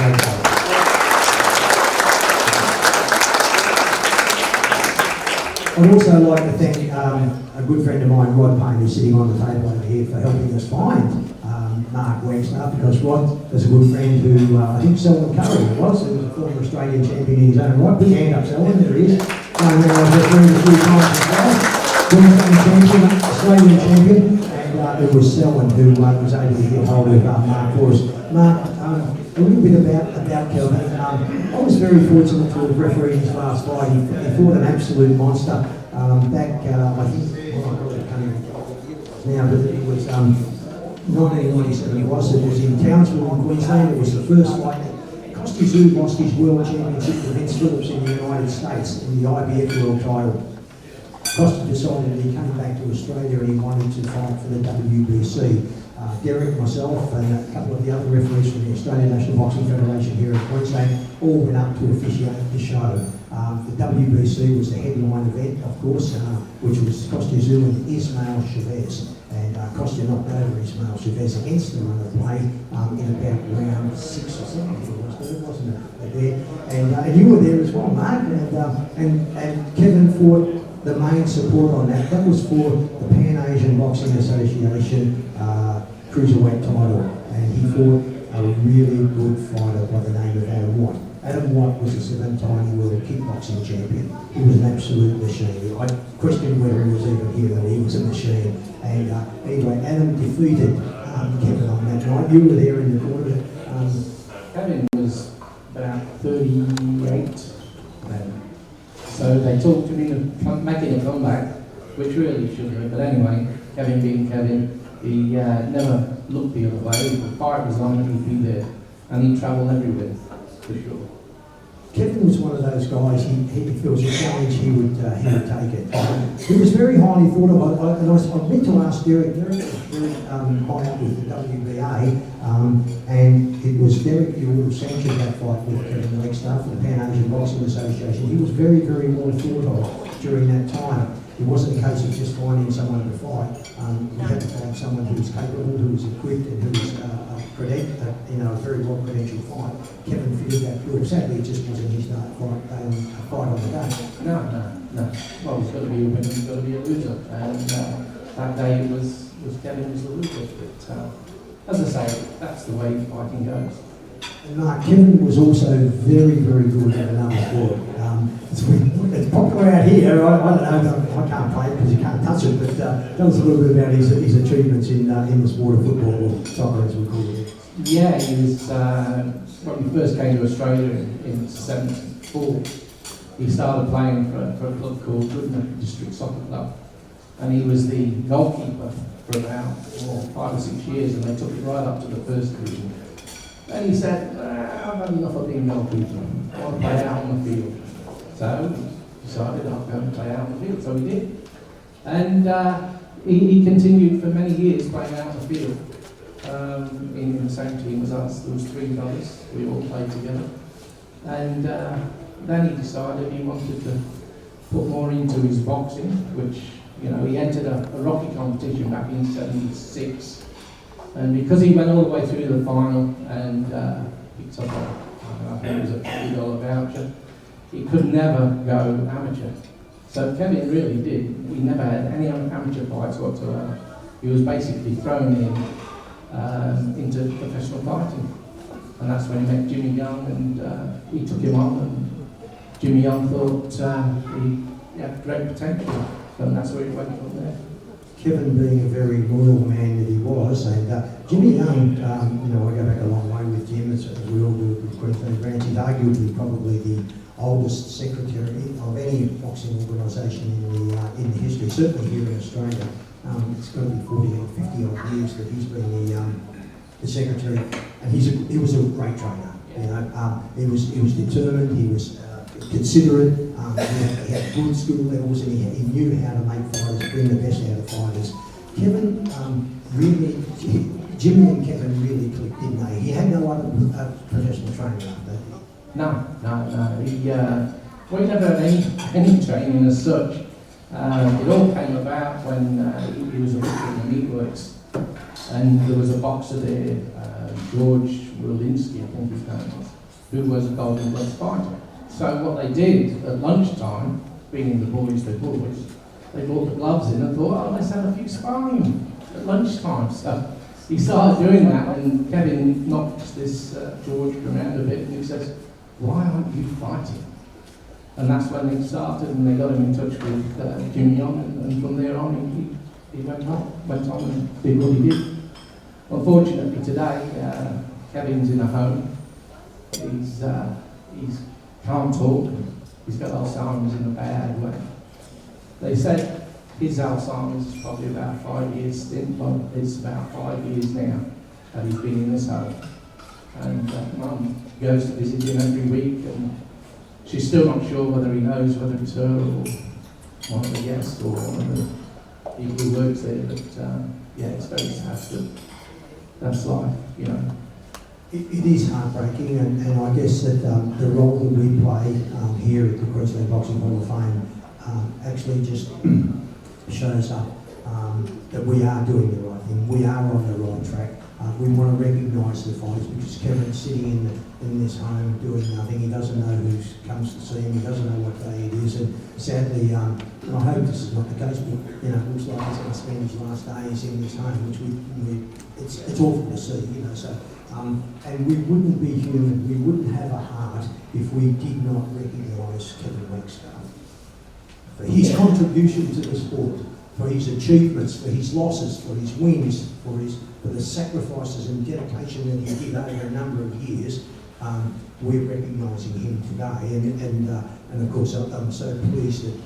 I'd also like to thank a good friend of mine, Rod Payne, who's sitting on the table over here, for helping us find Mark Wagstaff, because Rod is a good friend who I think Selwyn Curry was, who was a former Australian champion in his own right. Put your hand up, Selwyn, there he is. I've refereed a few times as well. Australian champion, and it was Selwyn who was able to get hold of Mark for us. Mark, a little bit about Kelvin. I was very fortunate to have refereed his last fight. He fought an absolute monster back, I think, now, but it was 1997 it was. It was in Townsville in Queensland. It was the first fight. Costi Zoo lost his world championship to Vince Phillips in the United States in the IBF world title. Costa decided that he came back to Australia and he wanted to fight for the WBC. Derek, myself, and a couple of the other referees from the Australian National Boxing Federation here in Queensland all went up to officiate the show. The WBC was the headline event, of course, which was Costa Zoo and Ismail Chavez. And Costa knocked over Ismail Chavez against the runner play in about round 6 or 7, I think it was, wasn't it? There. And you were there as well, Mark. And Kevin fought the main support on that. That was for the Pan Asian Boxing Association cruiserweight title, and he fought a really good fighter by the name of Adam White. Adam White was a 7-time world kickboxing champion. He was an absolute machine. I questioned whether he was even here, but he was a machine. And anyway, Adam defeated Kevin on that night. You were there in the corner. Kevin was about 38 then. So they talked to me of making a comeback, which really shouldn't have. But anyway, Kevin being Kevin, he never looked the other way. If the fight was on, he'd be there. And he'd travel everywhere, for sure. Kevin was one of those guys, if there was a challenge, he would take it. He was very highly thought of, and I meant to ask Derek. Derek was very high up with the WBA, and it was Derek who sanctioned that fight with Kevin Wagstaff for the Pan Asian Boxing Association. He was very, very well thought of during that time. It wasn't a case of just finding someone to fight. You had to find someone who was capable, who was equipped, and who was a very well credentialed fight. Kevin fitted that bill. Sadly, it just wasn't his fight on the day. No. Well, it's got to be a winner, it's got to be a loser. And that day it was Kevin was the loser. But as I say, that's the way fighting goes. And Mark, Kevin was also very, very good at another sport. It's popular out here. I don't know, I can't play it because you can't touch it, but tell us a little bit about his achievements in the sport of football, or soccer as we call it. Yeah, he was, when we first came to Australia in 74, he started playing for a club called Goodman District Soccer Club. And he was the goalkeeper for about 5 or 6 years, and they took it right up to the first division. And he said, I've had enough of being goalkeeper. I want to play out on the field. So he decided I'll go and play out on the field. So he did. And he continued for many years playing out on the field. in the same team as us. There was 3 brothers. We all played together. And then he decided he wanted to put more into his boxing, which, you know, he entered a Rocky competition back in '76. And because he went all the way through the final and picked up I think it was a $50 voucher, he could never go amateur. So Kevin really did. We never had any amateur fights whatsoever. He was basically thrown into professional fighting. And that's when he met Jimmy Young, and he took him on, and Jimmy Young thought he had great potential, and that's where he went from there. Kevin being a very loyal man that he was, and Jimmy Young, you know, I go back a long way with Jim, as we all do with Queensland branch. He's arguably probably the oldest secretary of any boxing organisation in the history, certainly here in Australia. It's got to be 40 or 50 odd years that he's been the secretary, and he was a great trainer. You know, he was determined. He was considerate. He had good skill levels, and he knew how to make fighters, bring the best out of fighters. Kevin Jimmy and Kevin really clicked, didn't they? He had no other professional trainer after that. No. We never had any training as such. It all came about when he was a rookie in the meatworks, and there was a boxer there, George Rulinski, I think his name was, who was a Golden Gloves fighter. So what they did at lunchtime, being the boys, they brought the gloves in and thought, oh, let's have a few sparring at lunchtime. So he started doing that, and Kevin knocked this George around a bit, and he says, why aren't you fighting? And that's when they started, and they got him in touch with Jimmy Young, and from there on he went on and did what he did. Unfortunately today, Kevin's in a home. He's can't talk. He's got Alzheimer's in a bad way. They said his Alzheimer's is probably about 5 years stint, but it's about 5 years now that he's been in this home. And Mum goes to visit him every week, and she's still not sure whether he knows whether it's her or one of the guests or one of the people who works there. But yeah, it's very sad, but that's life, you know. It is heartbreaking, and I guess that the role that we play here at the Queensland Boxing Hall of Fame actually just shows up that we are doing the right thing. We are on the right track. We want to recognise the fighters, because Kevin's sitting in this home doing nothing. He doesn't know who comes to see him. He doesn't know what day it is. And sadly, and I hope this is not the case, but you know, it looks like he's going to spend his last days in this home, which it's awful to see. You know, so and we wouldn't be human. We wouldn't have a heart if we did not recognise Kevin Wagstaff for his contribution to the sport, for his achievements, for his losses, for his wins, for the sacrifices and dedication that he did over a number of years. We're recognising him today, and of course I'm so pleased that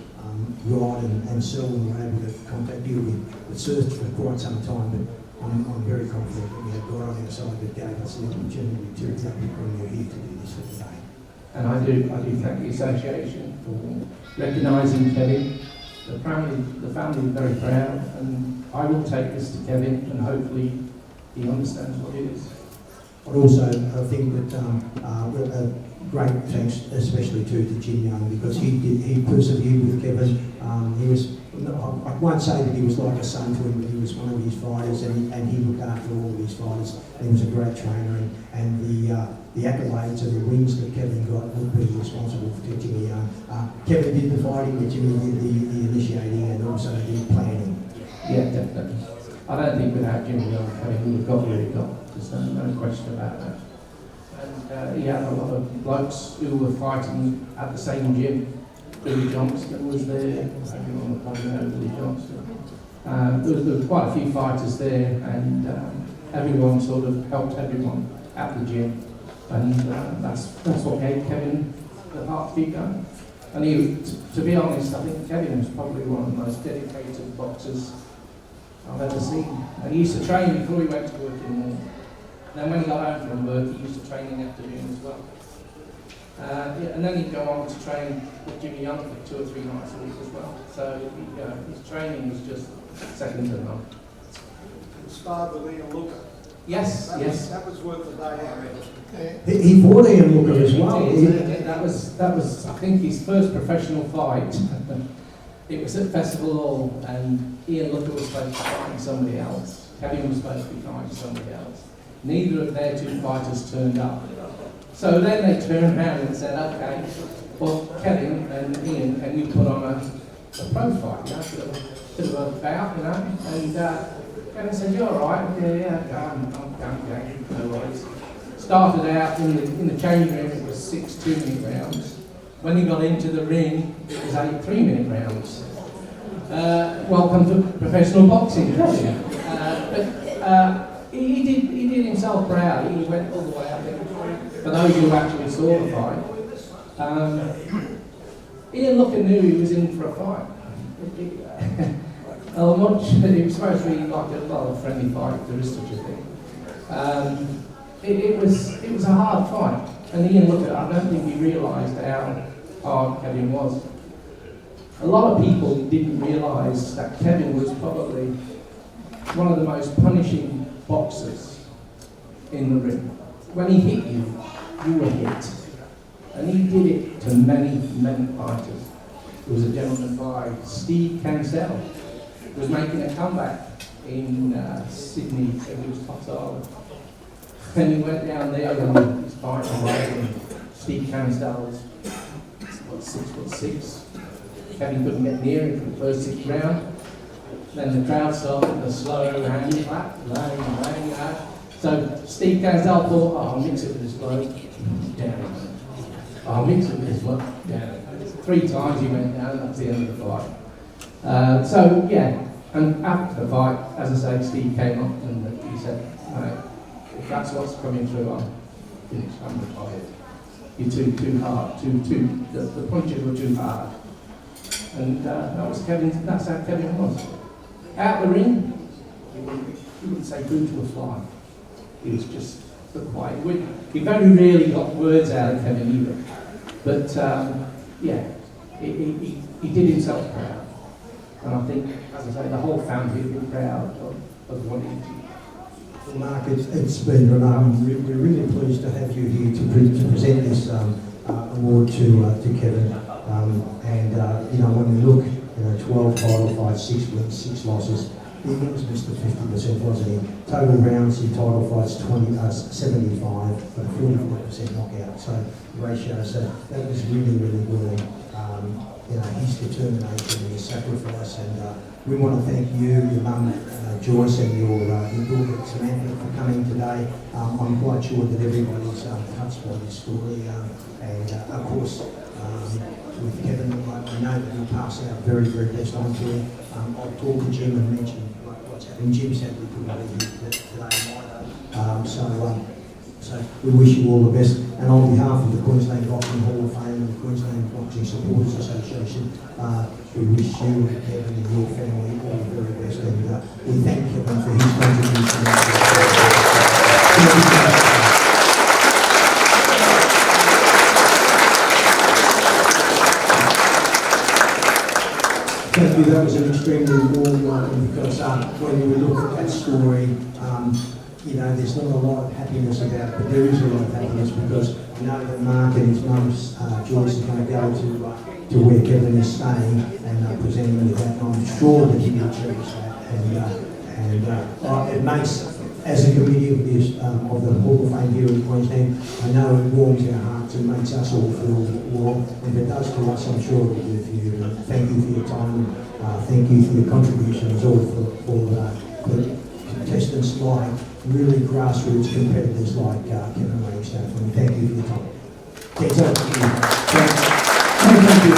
Rod and Selwyn were able to contact you. We searched for quite some time, but I'm very confident that we have got on our side that gave us the opportunity to bring you here to do this for today. And I do thank the association for recognising Kevin. The family is very proud, and I will take this to Kevin, and hopefully he understands what it is. But also, I think that great thanks, especially to Jim Young, because he persevered with Kevin. I won't say that he was like a son to him, but he was one of his fighters, and he looked after all of his fighters. He was a great trainer, and the accolades and the wins that Kevin got would be responsible for Jimmy Young. Kevin did the fighting, but Jimmy did the initiating and also the planning. Yeah, definitely. I don't think without Jimmy Young, Kevin would have got where he got. There's no question about that. And he had a lot of blokes who were fighting at the same gym. Billy Johnston was there, everyone probably knows Billy Johnston. There were quite a few fighters there, and everyone sort of helped everyone at the gym. And that's what gave Kevin the heartbeat going. And to be honest, I think Kevin was probably one of the most dedicated boxers I've ever seen. And he used to train before he went to work in the morning. Then when he got home from work, he used to train in the afternoon as well. And then he'd go on to train with Jimmy Young for 2 or 3 nights a week as well. So his training was just second to none. He sparred with Ian Looker. Yes, yes. That was worth the day, I reckon. He fought Ian Looker as well. That was, I think, his first professional fight. It was at Festival Hall, and Ian Looker was supposed to fight somebody else. Kevin was supposed to be fighting somebody else. Neither of their two fighters turned up. So then they turned around and said, okay, well, Kevin and Ian, can you put on a pro fight, you know, bit of a bout, you know? And Kevin said, you're all right, yeah, I'm no worries. Started out in the changing room, it was 6 2-minute rounds. When he got into the ring, it was 8 3-minute rounds. Welcome to professional boxing, Kevin. But he did himself proud. He went all the way up there. For those who actually saw the fight, Ian Looker knew he was in for a fight. It was supposed to be like a friendly fight, there is such a thing. It was a hard fight, and Ian Looker, I don't think he realised how hard Kevin was. A lot of people didn't realise that Kevin was probably one of the most punishing boxers in the ring. When he hit you, you were hit. And he did it to many, many fighters. There was a gentleman by Steve Cancel who was making a comeback in Sydney, so he was top star. And he went down there and he was fighting away, and Steve Cancel was 6'6". Kevin couldn't get near him for the first 6 rounds. Then the crowd started the slow hand clap, laying out. So Steve Cancel thought, oh, I'll mix it with this bloke, down. I'll mix it with this bloke, down. 3 times he went down, that's the end of the fight. So yeah, and after the fight, as I say, Steve came up and he said, right, if that's what's coming through, I'm finished, I'm retired. You're too hard, the punches were too hard. And that was Kevin, that's how Kevin was. Out the ring, you wouldn't say boo to a fly. He was just the quiet. He very rarely got words out of Kevin either. But yeah, he did himself proud. And I think, as I say, the whole family would be proud of what he did. Well, Mark, it's been remarkable. We're really pleased to have you here to present this award to Kevin. You know, when we look, 12 title fights, 6 wins, 6 losses. He was Mr. 50%, wasn't he? Total rounds in title fights 75, but 44% knockout. So the ratio, so that was really, really good. His determination and his sacrifice, and we want to thank you, your mum Joyce, and your daughter Samantha for coming today. I'm quite sure that everybody's touched by this story, and of course with Kevin, I know that he'll pass our very, very best on to him. I'll talk to Jim and mention what's happening. Jim sadly couldn't be here today either. So we wish you all the best, and on behalf of the Queensland Boxing Hall of Fame and the Queensland Boxing Supporters Association, we wish you, Kevin, and your family all the very best, and we thank Kevin for his contribution. Thank you, that was an extremely warm one, because when you look at that story, there's not a lot of happiness about it, but there is a lot of happiness because I know that Mark and his mum, Joyce, is going to go to where Kevin is staying and present him with that. And I'm sure that he will cherish that. And it makes, as a committee of the Hall of Fame here in Queensland, I know it warms our hearts and makes us all feel warm. If it does to us, I'm sure it will do for you. Thank you for your time. Thank you for your contributions, all for contestants like really grassroots competitors like Kevin Wagstaff. And thank you for your time. Thank you.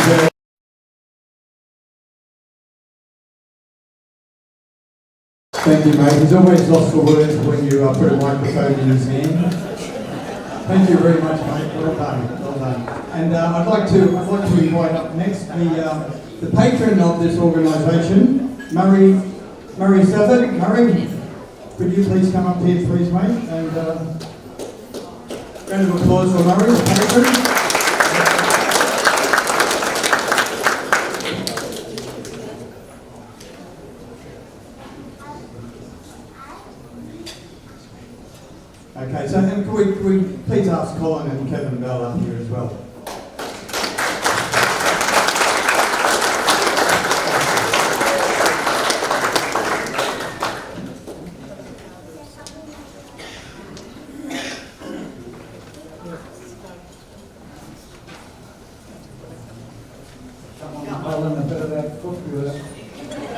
Thank you, mate. He's always lost for words when you put a microphone in his hand. Thank you very much, mate. Well done, well done. And I'd like to invite up next the patron of this organisation, Murray Southern. Murray, could you please come up here, please, mate? And round of applause for Murray, the patron. we please ask Colin and Kevin Bell up here as well. Colin, a bit of that footwork.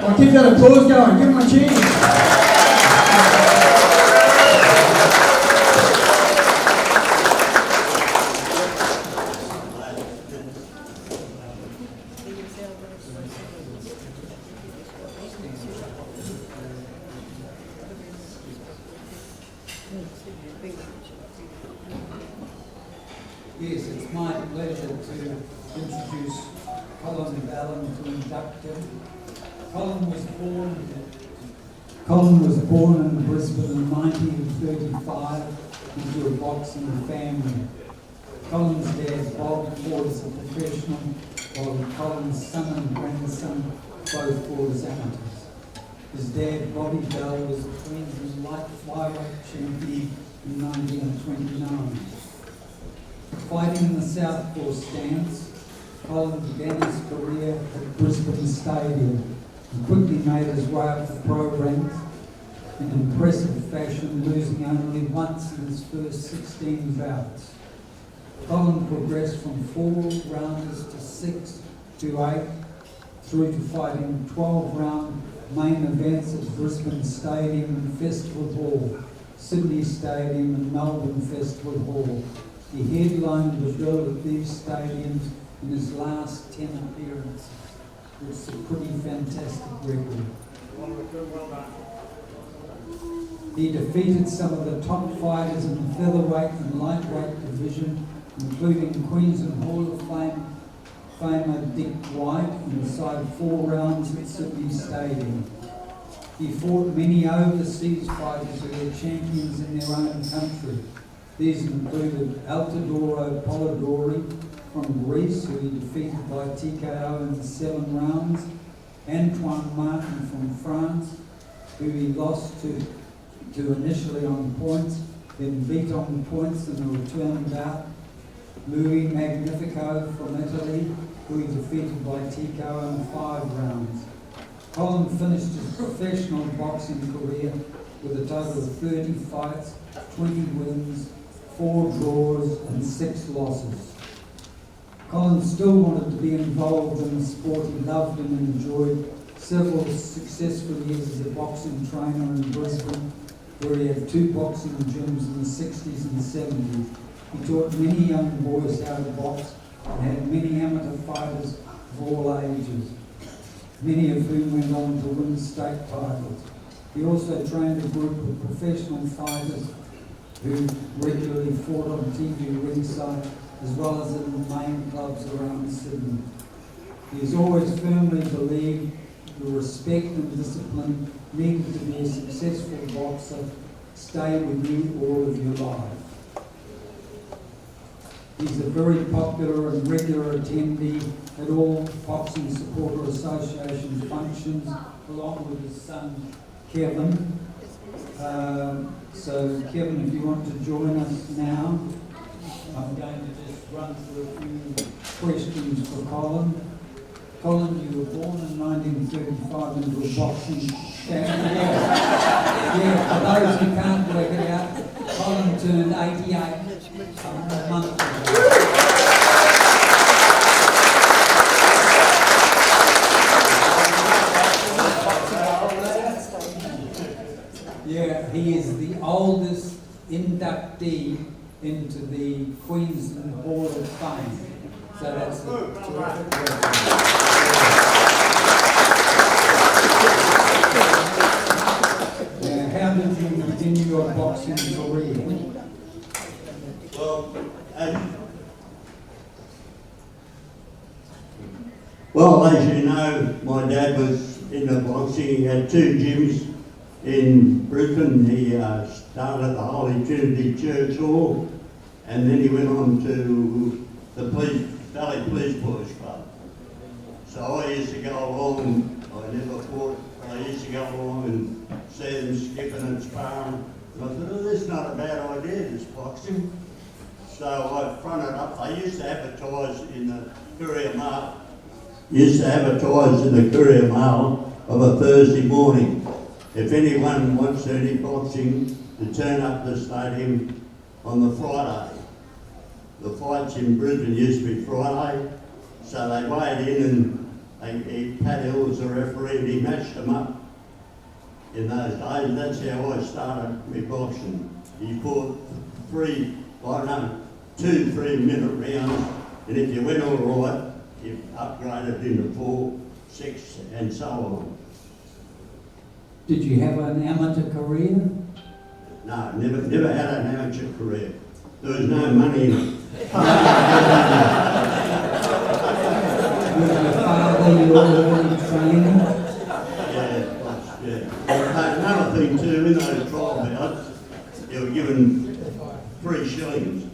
Well, keep that applause going. Give them a cheer. Yes, it's my pleasure to introduce Colin Ballon to induct him. Colin was born in Brisbane in 1935 into a boxing family. Colin's dad, Bob, fought as a professional, while Colin's son and grandson both fought as amateurs. His dad, Bobby Bell, was the Queensland light flyweight champion in 1929. Fighting in the Southpaw stance, Colin began his career at Brisbane Stadium and quickly made his way up the programs in impressive fashion, losing only once in his first 16 bouts. Colin progressed from 4 rounders to 6 to 8, through to fighting 12-round main events at Brisbane Stadium and Festival Hall, Sydney Stadium and Melbourne Festival Hall. He headlined the bill at these stadiums in his last 10 appearances. It's a pretty fantastic record. He defeated some of the top fighters in the featherweight and lightweight division, including Queensland Hall of Famer Dick White, inside 4 rounds at Sydney Stadium. He fought many overseas fighters who were champions in their own country. These included Altidoro Polidori from Greece, who he defeated by TKO in 7 rounds, Antoine Martin from France, who he lost to initially on points, then beat on points in a return bout, Louis Magnifico from Italy, who he defeated by TKO in 5 rounds. Colin finished his professional boxing career with a total of 30 fights, 20 wins, 4 draws and 6 losses. Colin still wanted to be involved in the sport he loved and enjoyed. Several successful years as a boxing trainer in Brisbane, where he had 2 boxing gyms in the 60s and 70s. He taught many young boys how to box and had many amateur fighters of all ages, many of whom went on to win state titles. He also trained a group of professional fighters who regularly fought on TV ringside, as well as in the main clubs around Sydney. He has always firmly believed the respect and discipline needed to be a successful boxer stay with you all of your life. He's a very popular and regular attendee at all Boxing Supporter Association functions, along with his son Kevin. So Kevin, if you want to join us now, I'm going to just run through a few questions for Colin. Colin, you were born in 1935 into a boxing family. Yeah, for those who can't work it out, Colin turned 88 a month ago. Yeah, he is the oldest inductee into the Queensland Hall of Fame. So that's a terrific record. How did you begin your boxing career? Well, as you know, my dad was into boxing. He had 2 gyms in Brisbane. He started at the Holy Trinity Church Hall, and then he went on to the Valley Police Boys Club. So I used to go along, I never fought, but I used to go along and see them skipping and sparring And I thought, oh, this is not a bad idea, this boxing. So I fronted up. I used to advertise in the Courier Mail. Of a Thursday morning. If anyone wants any boxing, to turn up the stadium on the Friday. The fights in Brisbane used to be Friday, so they weighed in and Pat Hill was the referee and he matched them up in those days. And that's how I started my boxing. He fought 2 3-minute rounds, and if you went all right, you upgraded into 4, 6 and so on. Did you have an amateur career? No, never had an amateur career. There was no money in it. Was your father your early training? Yeah. Another thing too, in those trial bouts, you were given 3 shillings,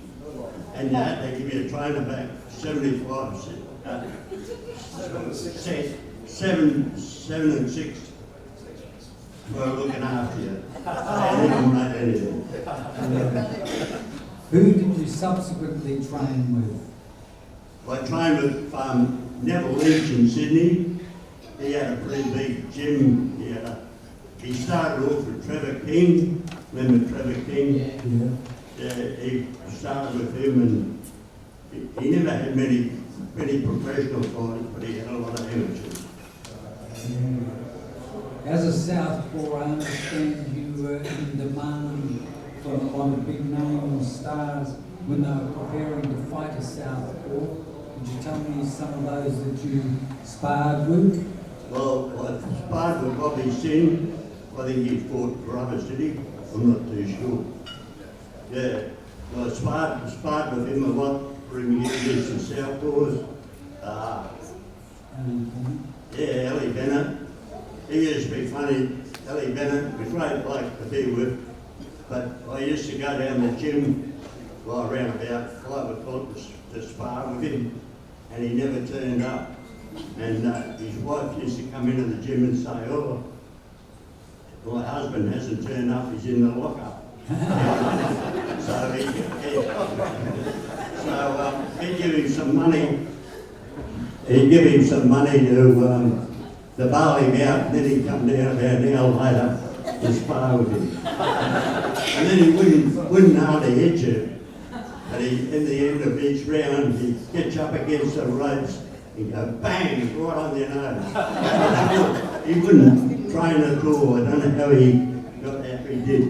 and you had to give your trainer back 75 cents. 7 and 6 for looking after you. They didn't make anything. Who did you subsequently train with? I trained with Neville Lynch in Sydney. He had a pretty big gym. He started off with Trevor King. Remember Trevor King? Yeah. He started with him, and he never had many professional fighters, but he had a lot of amateurs. As a southpaw, I understand you were in demand for a lot of big name stars when they were preparing to fight a southpaw. Could you tell me some of those that you sparred with? Well, I sparred with Bobby Singh. I think he fought Rubber City. I'm not too sure. Yeah, well, I sparred with him a lot for him against the southpaws. Yeah, Ellie Bennett. He used to be funny. Ellie Bennett was a great bloke to be with. But I used to go down the gym around about 5 o'clock to spar with him, and he never turned up. And his wife used to come into the gym and say, oh, my husband hasn't turned up, he's in the lockup. So he'd give him some money. He'd give him some money to bail him out, and then he'd come down about an hour later to spar with him. And then he wouldn't hardly hit you. But in the end of each round, he'd catch up against the ropes and go bang, right on your nose. He wouldn't train at all. I don't know how he got that, he did.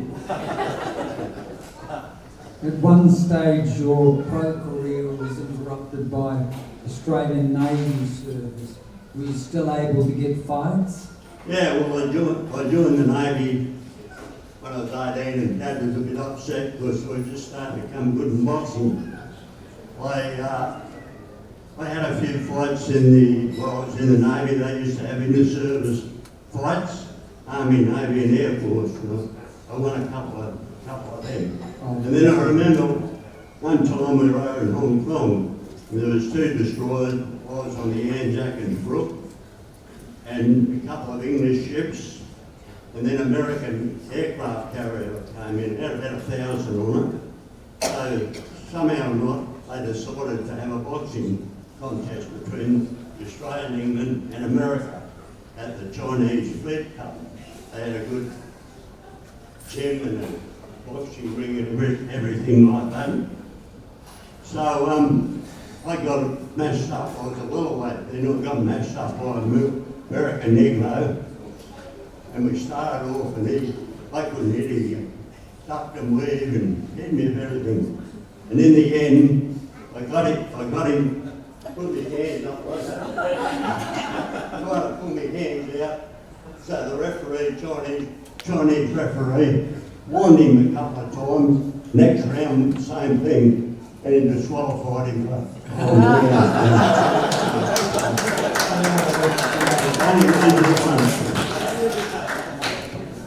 At one stage, your pro career was interrupted by Australian Navy service. Were you still able to get fights? Yeah, well, I joined the Navy when I was 18, and Dad was a bit upset because I just started to become good in boxing. I had a few fights while I was in the Navy. They used to have inter-service fights, Army, Navy and Air Force. I won a couple of them. And then I remember one time we were over in Hong Kong, and there was 2 destroyers. I was on the Anzac and Brook, and a couple of English ships, and then American aircraft carrier came in, had about 1,000 on it. So somehow or not, they decided to have a boxing contest between Australia, England and America at the Chinese Fleet Cup. They had a good gym and a boxing ring and everything like that. So I got matched up. I was a welterweight then. I got matched up by an American Negro, and we started off, and I couldn't hit him. He ducked and weaved and hit me with everything. And in the end, I got him, put my hands up like that. Trying to pull my hands out. So the referee, Chinese referee, warned him a couple of times. Next round, same thing. And he disqualified him for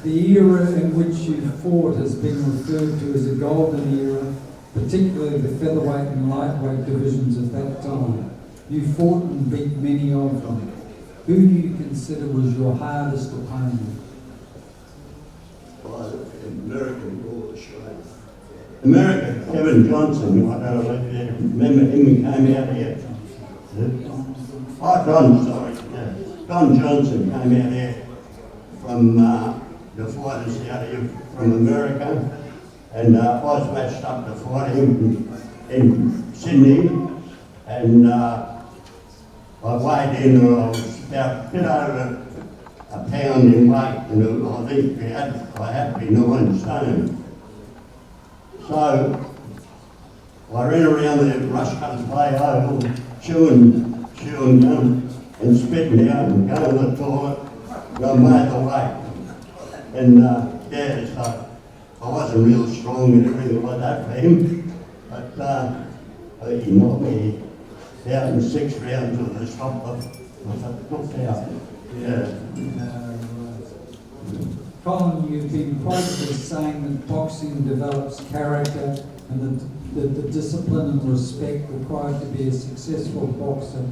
The era in which you fought has been referred to as a golden era, particularly the featherweight and lightweight divisions at that time. You fought and beat many of them. Who do you consider was your hardest opponent? American America, Kevin Johnson, I don't know if you remember him, he came out here. Don, sorry. Yeah. Don Johnson came out here from the fighters out here from America, and I was matched up to fight him in Sydney, and I weighed in, I was about a bit over a pound in weight, and I think I had to be 9 stone. So I ran around the Rushcutters Bay Oval, chewing gum and spitting out and going to the toilet, and I made the weight. And yeah, so I wasn't real strong and everything like that for him, but I think he knocked me out in 6 rounds with the stopper. I took out. Yeah. Colin, you've been quoted as saying that boxing develops character and that the discipline and respect required to be a successful boxer,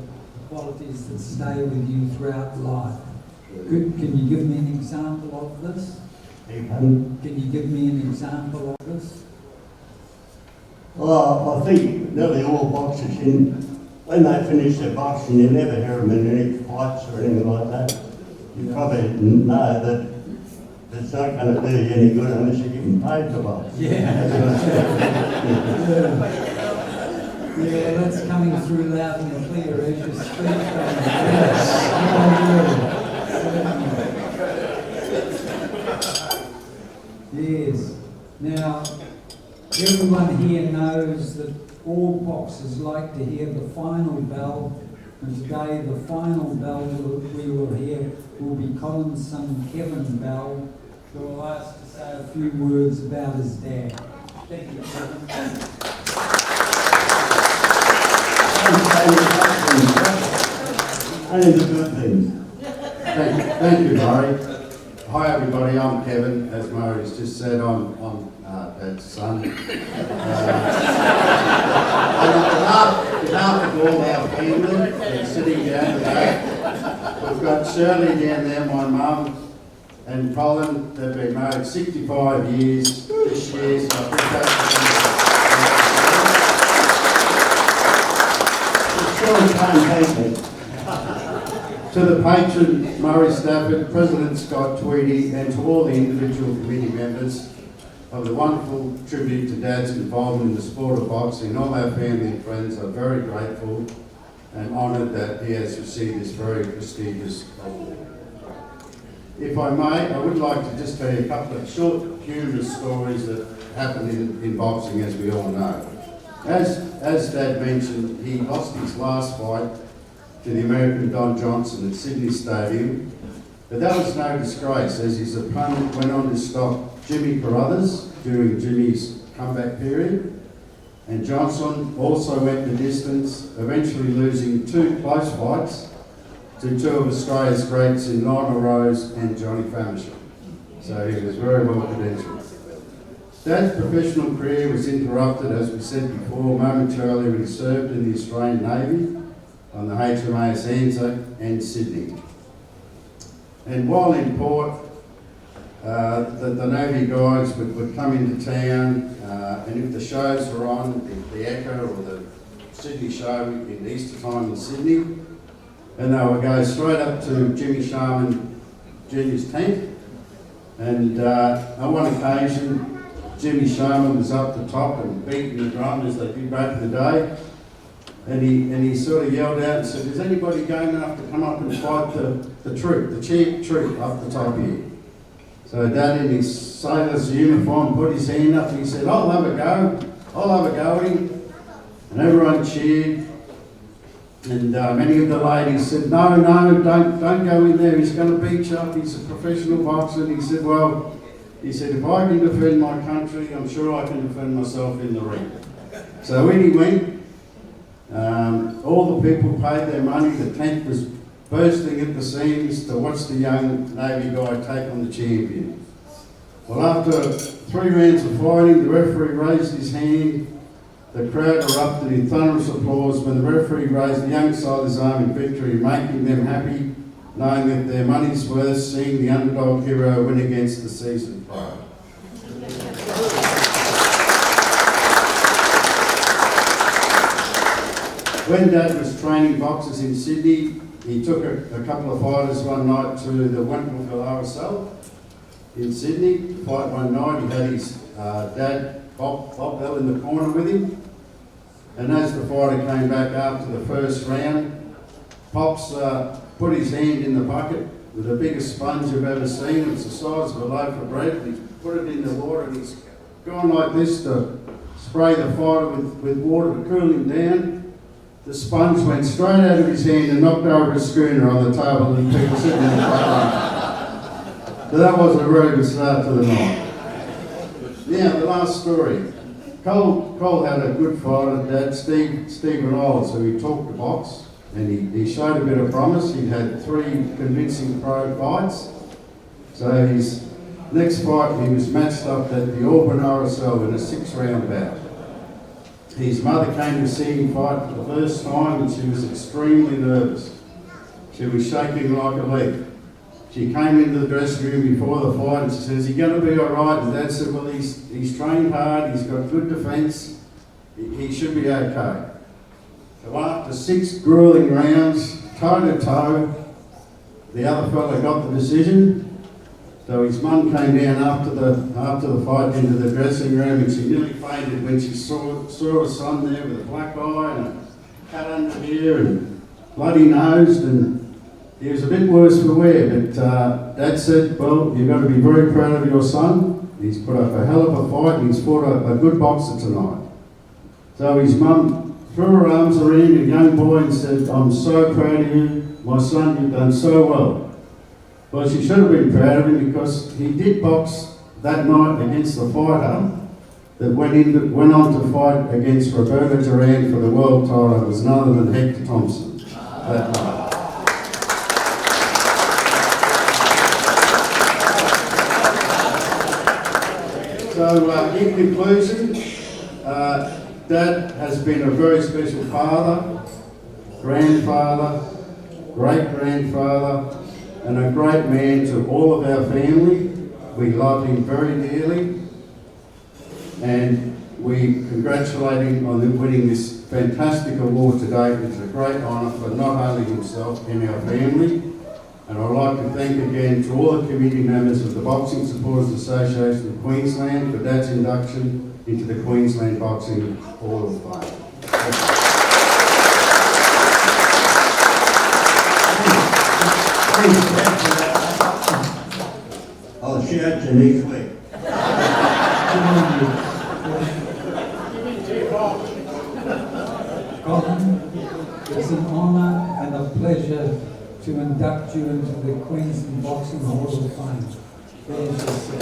qualities that stay with you throughout life. Can you give me an example of this? Can you give me an example of this? Well, I think nearly all boxers, when they finish their boxing, you never hear them in any fights or anything like that. You probably know that it's not going to do you any good unless you're getting paid to box. Yeah, that's coming through loud and clear as you speak. Yes. Now, everyone here knows that all boxers like to hear the final bell, and today the final bell we will hear will be Colin's son Kevin Bell, who will ask to say a few words about his dad. Thank you, Kevin. Only the good things. Thank you, Murray. Hi everybody, I'm Kevin. As Murray's just said, I'm Dad's son. On behalf of all our family that's sitting down today, we've got Shirley down there, my mum, and Colin. They've been married 65 years this year, so I think that's to the patron, Murray Stafford, President Scott Tweedy, and to all the individual committee members of the wonderful tribute to Dad's involvement in the sport of boxing. All our family and friends are very grateful and honoured that he has received this very prestigious award. If I may, I would like to just tell you a couple of short, humorous stories that happened in boxing, as we all know. As Dad mentioned, he lost his last fight to the American Don Johnson at Sydney Stadium, but that was no disgrace, as his opponent went on to stop Jimmy Carruthers during Jimmy's comeback period, and Johnson also went the distance, eventually losing 2 close fights to 2 of Australia's greats in Lionel Rose and Johnny Famisham. So he was very well credentialed. Dad's professional career was interrupted, as we said before, momentarily when he served in the Australian Navy on the HMAS Anzac and Sydney. And while in port, the Navy guys would come into town, and if the shows were on, the Echo or the Sydney show in Easter time in Sydney, and they would go straight up to Jimmy Sharman Jr.'s tent, and on one occasion, Jimmy Sharman was up the top and beating the drum as they did back in the day, and he sort of yelled out and said, "Is anybody game enough to come up and fight the troop, the champ troop up the top here?" So Dad, in his sailor's uniform, put his hand up and he said, "I'll have a go, I'll have a go at him." And everyone cheered. And many of the ladies said, "No, don't go in there, he's going to beat you up, he's a professional boxer." And he said, "Well," he said, "if I can defend my country, I'm sure I can defend myself in the ring." So in he went. All the people paid their money. The tent was bursting at the seams to watch the young Navy guy take on the champion. Well, after 3 rounds of fighting, the referee raised his hand. The crowd erupted in thunderous applause when the referee raised the young sailor's arm in victory, making them happy, knowing that their money's worth seeing the underdog hero win against the seasoned pro. when Dad was training boxers in Sydney, he took a couple of fighters one night to the Wentworthville RSL in Sydney to fight one night. He had his dad, Bob Bell, in the corner with him. And as the fighter came back after the first round, Pops put his hand in the bucket with the biggest sponge I've ever seen. It's the size of a loaf of bread. And he put it in the water and he's gone like this to spray the fighter with water to cool him down. The sponge went straight out of his hand and knocked over a schooner on the table and people sitting in the front. So that wasn't a very good start to the night. Now, the last story. Cole had a good fighter, Dad, Stephen Olds, who he taught to box, and he showed a bit of promise. He'd had 3 convincing pro fights. So his next fight, he was matched up at the Auburn RSL in a 6-round bout. His mother came to see him fight for the first time and she was extremely nervous. She was shaking like a leaf. She came into the dressing room before the fight and she says, "Is he going to be all right?" And Dad said, "Well, he's trained hard, he's got good defence, he should be okay." So after 6 gruelling rounds, toe to toe, the other fella got the decision. So his mum came down after the fight into the dressing room and she nearly fainted when she saw her son there with a black eye and a cut under here and bloody nosed, and he was a bit worse for wear. But Dad said, "Well, you've got to be very proud of your son. He's put up a hell of a fight and he's fought a good boxer tonight." So his mum threw her arms around a young boy and said, "I'm so proud of you, my son, you've done so well." Well, she should have been proud of him because he did box that night against the fighter that went on to fight against Roberto Duran for the world title. It was none other than Hector Thompson that night. So, in conclusion, Dad has been a very special father, grandfather, great-grandfather, and a great man to all of our family. We love him very dearly, and we congratulate him on winning this fantastic award today. It's a great honour for not only himself and our family. And I'd like to thank again to all the committee members of the Boxing Supporters Association of Queensland for Dad's induction into the Queensland Boxing Hall of Fame. I'll shout you next week. Colin, it's an honour and a pleasure to induct you into the Queensland Boxing Hall of Fame. There's your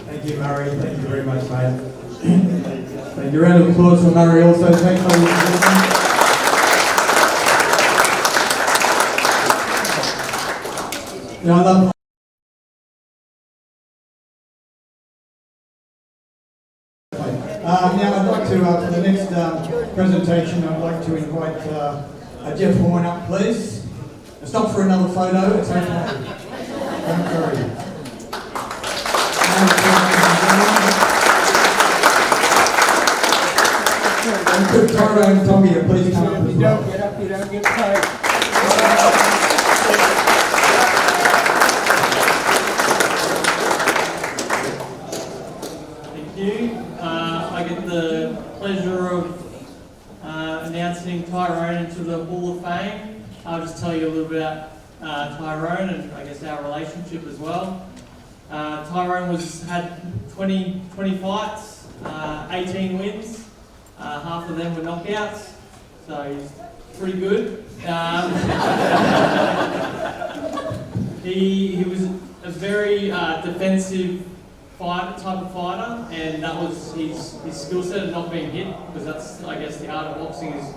Thank you, Murray. Thank you very much, mate. Thank you. Round of applause for Murray also. Thanks, ladies and gentlemen. Now, I love now I'd like to, for the next presentation, I'd like to invite Jeff Horn up, please. It's not for another photo, it's okay. Don't worry. And could Tyrone and Tommy please come up as well. You don't get up, you don't get paid. Thank you. I get the pleasure of announcing Tyrone into the Hall of Fame. I'll just tell you a little bit about Tyrone and I guess our relationship as well. Tyrone had 20 fights, 18 wins. Half of them were knockouts, so he's pretty good. He was a very defensive type of fighter, and that was his skill set of not being hit, because that's, I guess, the art of boxing is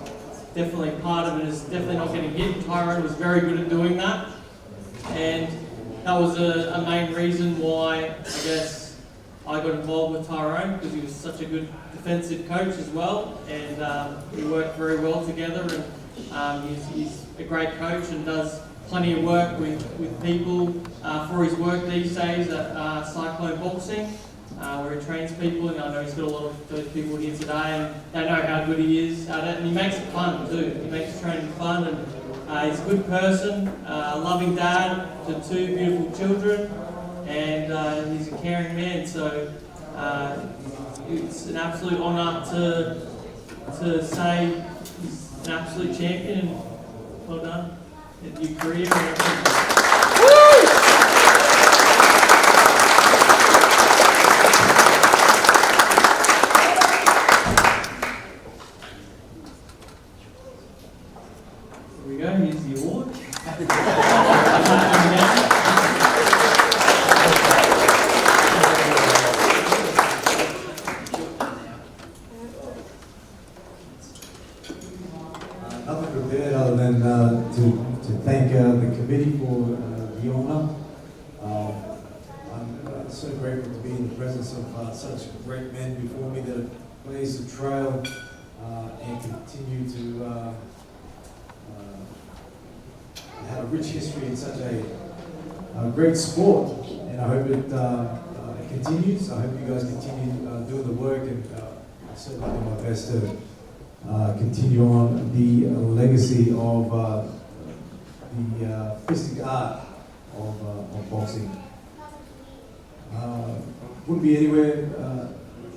definitely part of it, is definitely not getting hit. Tyrone was very good at doing that, and that was a main reason why, I guess, I got involved with Tyrone because he was such a good defensive coach as well, and we work very well together. And he's a great coach and does plenty of work with people for his work these days at Cyclone Boxing, where he trains people. And I know he's got a lot of those people here today, and they know how good he is at it. And he makes it fun too. He makes training fun, and he's a good person, a loving dad to 2 beautiful children, and he's a caring man. So it's an absolute honour to say he's an absolute champion. And well done in your career. Here we go. Here's the award. Nothing prepared other than to thank the committee for the honour. I'm so grateful to be in the presence of such great men before me that have blazed the trail and continue to have a rich history in such a great sport. And I hope it continues. I hope you guys continue doing the work, and I certainly do my best to continue on the legacy of the fistic art of boxing. Wouldn't be anywhere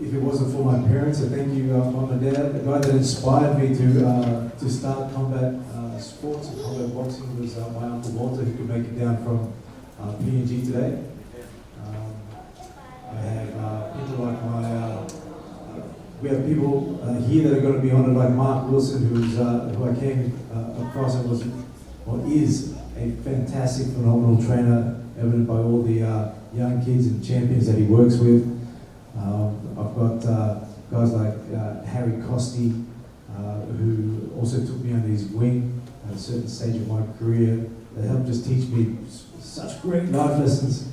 if it wasn't for my parents. So thank you, Mum and Dad. The guy that inspired me to start combat sports and combat boxing was my Uncle Walter, who could make it down from PNG today. I have people like we have people here that are going to be honoured, like Mark Wilson, who I came across and is a fantastic, phenomenal trainer, evident by all the young kids and champions that he works with. I've got guys like Harry Costi, who also took me under his wing at a certain stage of my career. They helped just teach me such great life lessons,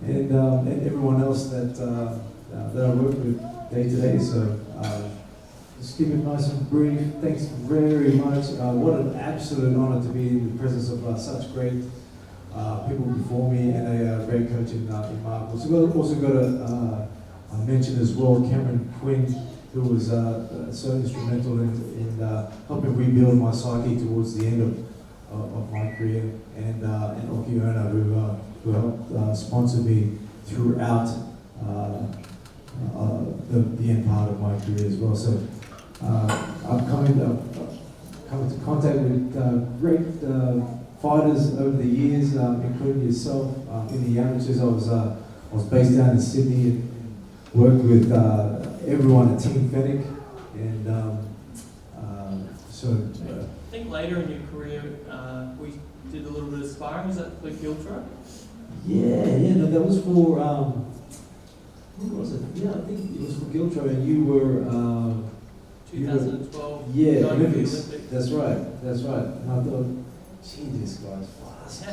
and everyone else that I work with day to day. So just keep it nice and brief. Thanks very much. What an absolute honour to be in the presence of such great people before me, and a great coach in Mark. We've also got a mention as well, Cameron Quinn, who was so instrumental in helping rebuild my psyche towards the end of my career, and Okiona, who helped sponsor me throughout the end part of my career as well. So I've come into contact with great fighters over the years, including yourself. In the amateurs, I was based down in Sydney and worked with everyone at Team Fennec, and I think later in your career, we did a little bit of sparring. Was that for Giltro? No, that was for who was it? Yeah, I think it was for Giltro, and you were 2012. Yeah, Olympics. That's right. And I thought, gee, this guy's fast. I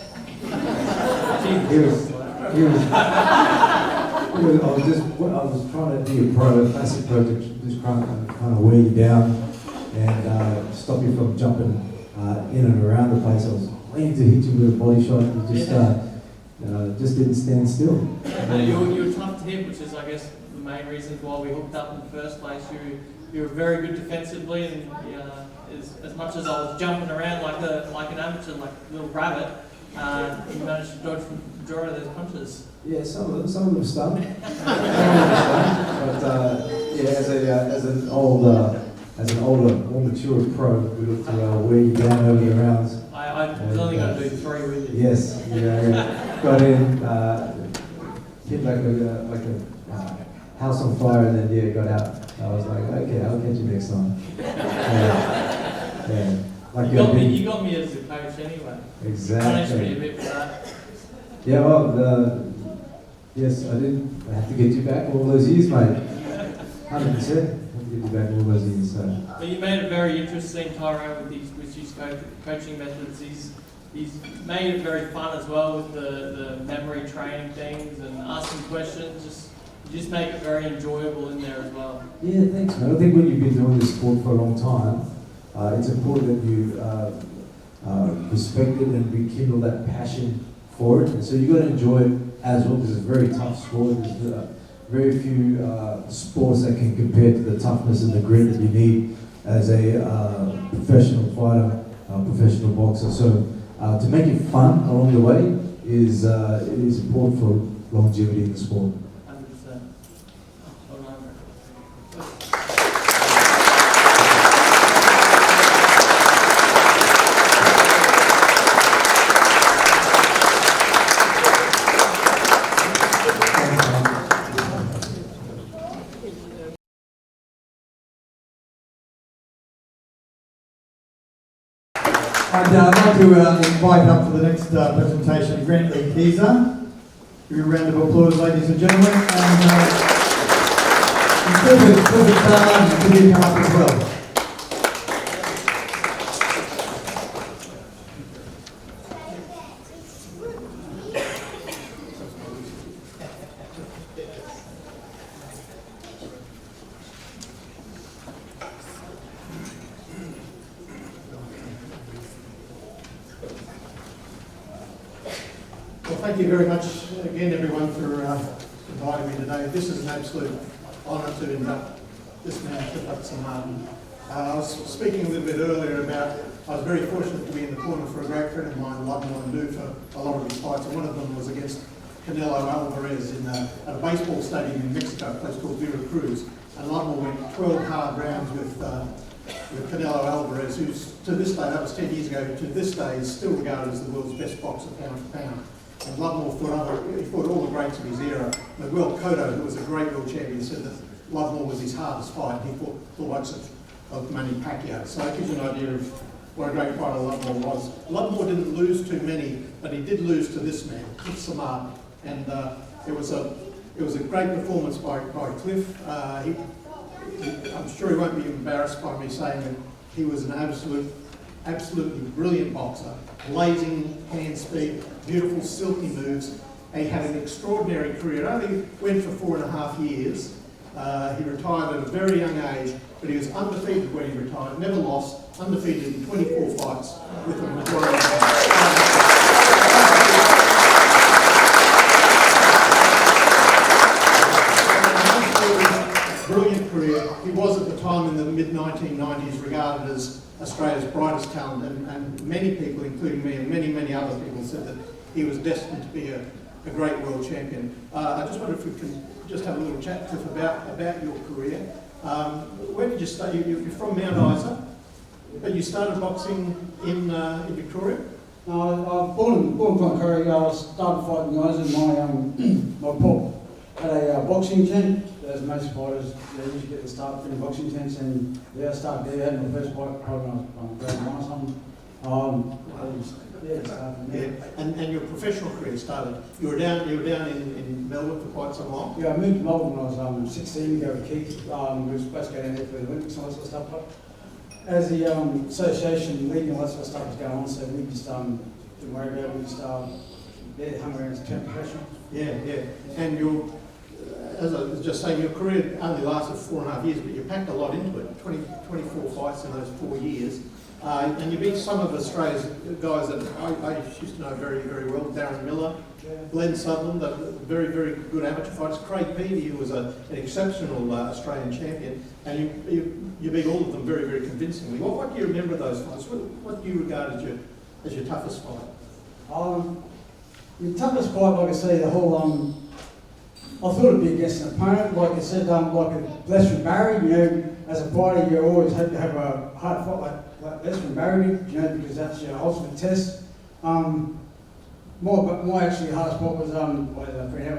was trying to be a classic pro, to just kind of wear you down and stop you from jumping in and around the place. I was waiting to hit you with a body shot, and just didn't stand still. You were tough to hit, which is, I guess, the main reason why we hooked up in the first place. You were very good defensively, and as much as I was jumping around like an amateur, like a little rabbit, you managed to dodge the majority of those punches. Yeah, some of them stung. But as an older, more mature pro, we look to wear you down over the rounds. I was only going to do 3 with you. Yes, got in, hit like a house on fire, and then got out. I was like, okay, I'll catch you next time. Like you got me as a coach anyway. Exactly. Punished me a bit for that. Yeah, well, yes, I did. I have to get you back all those years, mate. 100%. I have to get you back all those years. So. But you made it very interesting, Tyrone, with his coaching methods. He's made it very fun as well with the memory training things and asking questions. Just you just make it very enjoyable in there as well. Yeah, thanks, man. I think when you've been doing this sport for a long time, it's important that you respect it and rekindle that passion for it. And so you've got to enjoy it as well, because it's a very tough sport. There's very few sports that can compare to the toughness and the grit that you need as a professional fighter, professional boxer. So to make it fun along the way is important for longevity in the sport. 100%. Well done. And I'd like to invite up for the next presentation Grantley Keezer. Give a round of applause, ladies and gentlemen. And Clifford can you come up as well? Well, thank you very much again, everyone, for inviting me today. This is an absolute honour to induct this man, Clifford Martin. I was speaking a little bit earlier about I was very fortunate to be in the corner for a great friend of mine, Ludmore and do for a lot of his fights, and one of them was against Canelo Alvarez at a baseball stadium in Mexico, a place called Veracruz. And Ludmore went 12 hard rounds with Canelo Alvarez, who's to this day, that was 10 years ago, to this day is still regarded as the world's best boxer pound for pound. And Ludmore fought all the greats of his era. Miguel Cotto, who was a great world champion, said that Ludmore was his hardest fight. He fought the likes of Manny Pacquiao. So it gives you an idea of what a great fighter Ludmore was. Ludmore didn't lose too many, but he did lose to this man, Cliff Martin. And it was a great performance by Cliff. I'm sure he won't be embarrassed by me saying that he was an absolutely brilliant boxer. Blazing hand speed, beautiful silky moves. He had an extraordinary career. Only went for 4.5 years. He retired at a very young age, but he was undefeated when he retired, never lost, undefeated in 24 fights with a majority brilliant career. He was at the time in the mid-1990s regarded as Australia's brightest talent, and many people, including me and many other people, said that he was destined to be a great world champion. I just wonder if we can just have a little chat, Cliff, about your career. Where did you start? You're from Mount Isa, but you started boxing in Victoria? No, I was born from Korea. I started fighting guys in my pop had a boxing tent. As most fighters, they usually get the start in boxing tents, and I started there. I had my first fight probably when I was grade 9 or something. And your professional career started. You were down in Melbourne for quite some while. Yeah, I moved to Melbourne when I was 16 to go with Keith. We were supposed to go down there for the Olympics and all that sort of stuff. But as the association league and all that sort of stuff was going on, so we just didn't worry about it. We just hung around to turn professional. Yeah. And as I was just saying, your career only lasted 4.5 years, but you packed a lot into it. 24 fights in those 4 years. And you beat some of Australia's guys that I used to know very, very well. Darren Miller, Glenn Sutherland, very, very good amateur fighters. Craig Peavy, who was an exceptional Australian champion. And you beat all of them very, very convincingly. What do you remember of those fights? What do you regard as your toughest fight? The toughest fight, like I say, the whole I thought it'd be against an opponent, like I said, like a Leslie Barry. As a fighter, you always hope to have a hard fight like Leslie Barry, because that's your ultimate test. My actually hardest fight was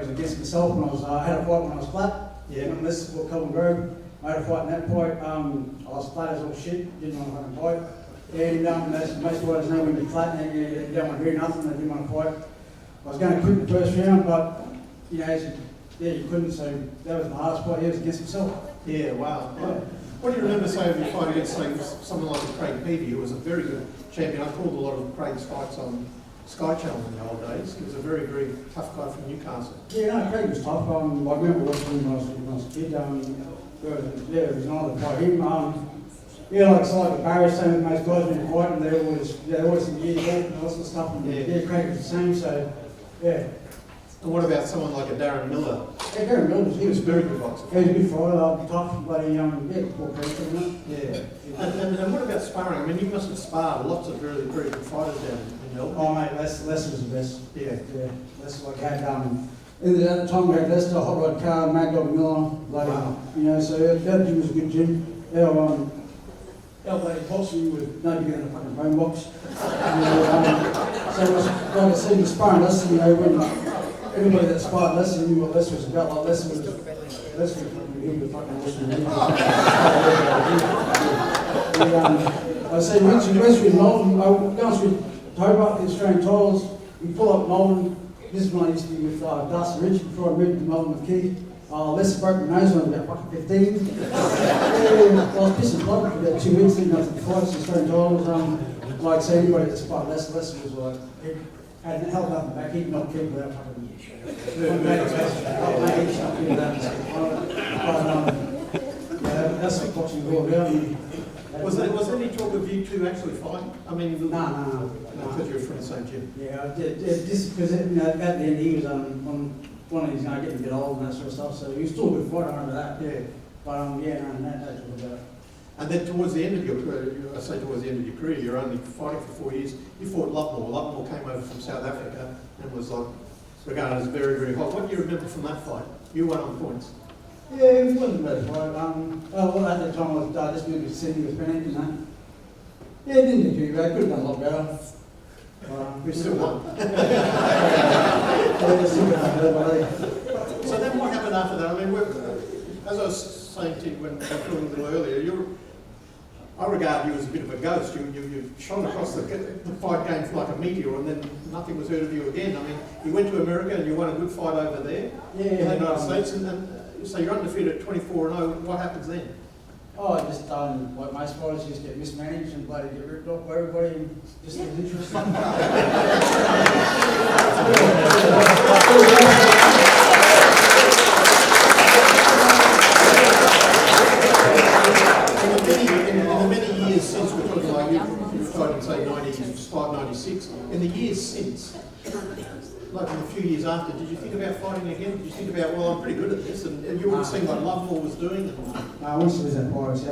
against myself I had a fight when I was flat. Yeah. When this is what Colin Grove. I had a fight in that fight. I was flat as all shit, didn't want to fight. And most fighters know when you're flat and you don't want to hear nothing, they didn't want to fight. I was going to quit the first round, but you couldn't, so that was the hardest fight. It was against himself. Yeah, wow. Yeah. What do you remember saying when you fight against someone like Craig Peavy, who was a very good champion? I called a lot of Craig's fights on Sky Channel in the old days. He was a very, very tough guy from Newcastle. Yeah, no, Craig was tough. I remember watching him when I was a kid. Yeah, he was another player. Yeah, like Barry saying with most guys when you're fighting, they're always in gear and all sorts of stuff. And yeah, Craig was the same, so yeah. And what about someone like a Darren Miller? Yeah, Darren Miller, he was a very good boxer. He was a good fighter, tough, but poor Craig, yeah. And what about sparring? I mean, you must have sparred lots of very, very good fighters down in Melbourne. Oh mate, Les was the best. Yeah. Les like had at the time we had Lester, Hot Rod Carr, Mad Dog Miller, so that gym was a good gym. Our bloody boxing was no bigger than a fucking bone box. So like I said, he was sparring us, when everybody that sparred Lester knew what Lester was about. Like Lester was fucking I say once we Melbourne, I go through Hobart, the Australian titles, we pull up Melbourne. This is when I used to be with Dustin Rich before I moved to Melbourne with Keith. Lester broke my nose when I was about fucking 15. I was pissing blood for about 2 weeks leading up to the fights, the Australian titles. Like I say, anybody that sparred Lester was like, had held nothing back, he'd knock people out fucking. That's what boxing is all about. Was there any talk of you two actually fighting? I mean, no. Because you're from the same gym. Yeah, just because at the end he was on one of these getting a bit old and that sort of stuff, so he was still a good fighter under that. Yeah. But that's all about it. And then towards the end of your career, towards the end of your career, you're only fighting for 4 years. You fought Lutmore. Lutmore came over from South Africa and was like regarded as very, very hot. What do you remember from that fight? You won on points. Yeah, it wasn't a bad fight. Well, at that time I was just moved to Sydney with Bennett, Yeah, it didn't do too bad. Could have done a lot better. We still won. So then what happened after that? I mean, as I was saying to you when we were talking a little earlier, I regard you as a bit of a ghost. You shone across the fight game like a meteor, and then nothing was heard of you again. I mean, you went to America and you won a good fight over there in the United States, and so you're undefeated at 24-0. What happens then? Oh, I just like most fighters, just get mismanaged and bloody get ripped off by everybody and just lose interest. In the many years since, we're talking like you retired in say 95, 96, in the years since, like in a few years after, did you think about fighting again? Did you think about, well, I'm pretty good at this, and you wouldn't see what Lovemore was doing? I wish there was that Pirates,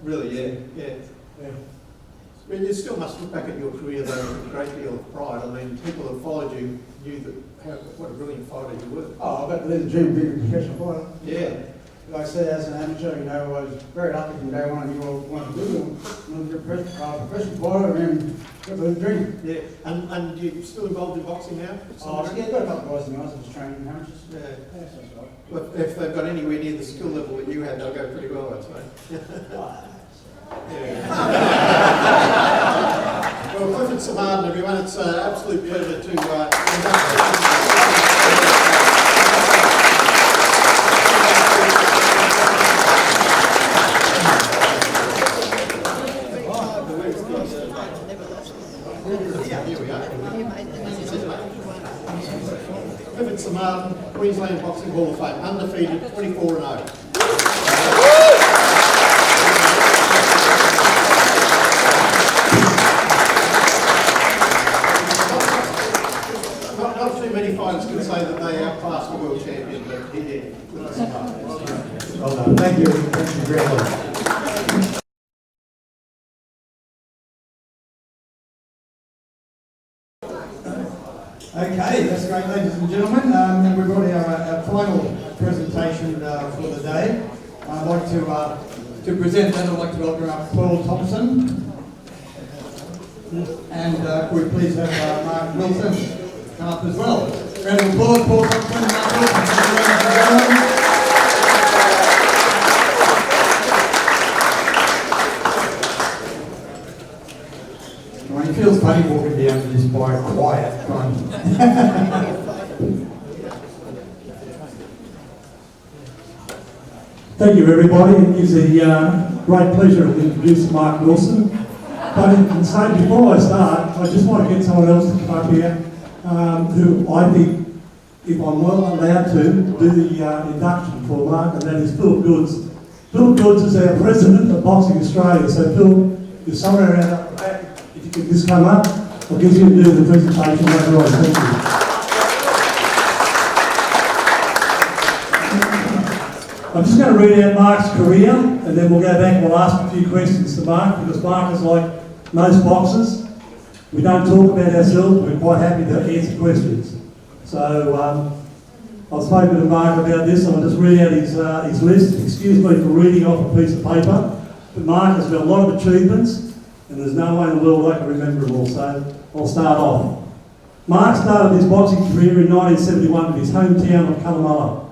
Really, yeah. But you still must look back at your career though with a great deal of pride. I mean, people that followed you knew what a brilliant fighter you were. Oh, I got to live the dream of being a professional fighter. Yeah. Like I said, as an amateur, I was very lucky from day one. I knew what I wanted to do. I was a professional fighter and got the dream. Yeah. And you're still involved in boxing now? I've got a couple of guys in the house that was training amateurs. Yeah. That's right. But if they've got anywhere near the skill level that you had, they'll go pretty well, I'd say. Well, Clifford Samarden, everyone, it's an absolute pleasure to here we are. Clifford Samarden, Queensland Boxing Hall of Fame, undefeated, 24-0. Not too many fighters can say that they outclassed the world champion, but he did. Well done. Thank you. Thank you very much. Okay, that's great, ladies and gentlemen. And we've got our final presentation for the day. I'd like to present that. I'd like to welcome up Paul Thompson. And could we please have Mark Wilson come up as well. Round of applause, Paul Thompson, Mark Wilson. Thank you very much, gentlemen. It feels funny walking down to this bike quiet. Thank you, everybody. It is a great pleasure to introduce Mark Wilson. But saying before I start, I just want to get someone else to come up here who I think, if I'm well allowed to, do the induction for Mark, and that is Phil Goods. Phil Goods is our president of Boxing Australia. So Phil, you're somewhere around up the back. If you could just come up, I'll get you to do the presentation later on. Thank you. I'm just going to read out Mark's career, and then we'll go back and we'll ask a few questions to Mark, because Mark is like most boxers. We don't talk about ourselves, we're quite happy to answer questions. So I've spoken to Mark about this, and I'll just read out his list. Excuse me for reading off a piece of paper, but Mark has got a lot of achievements, and there's no way in the world I can remember them all, so I'll start off. Mark started his boxing career in 1971 in his hometown of Cunnamulla.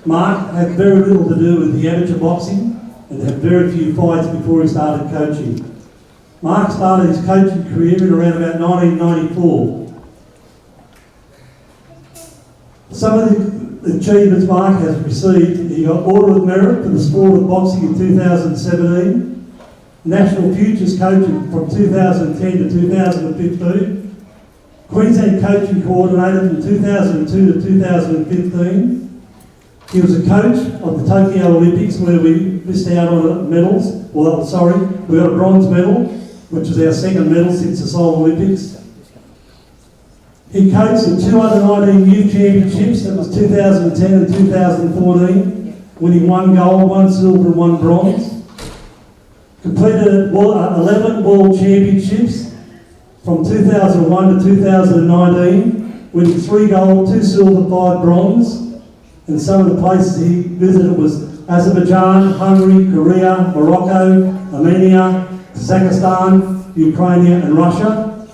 Mark had very little to do with the amateur boxing and had very few fights before he started coaching. Mark started his coaching career in around about 1994. Some of the achievements Mark has received: he got Order of Merit for the sport of boxing in 2017, National Futures Coaching from 2010 to 2015, Queensland Coaching Coordinator from 2002 to 2015. He was a coach of the Tokyo Olympics, where we missed out on medals. Well, sorry, we got a bronze medal, which was our second medal since the Seoul Olympics. He coached the 219 Youth Championships, that was 2010 and 2014, winning 1 gold, 1 silver and 1 bronze. Completed 11 World Championships from 2001 to 2019, winning 3 gold, 2 silver, 5 bronze. And some of the places he visited was Azerbaijan, Hungary, Korea, Morocco, Armenia, Kazakhstan, Ukraine and Russia.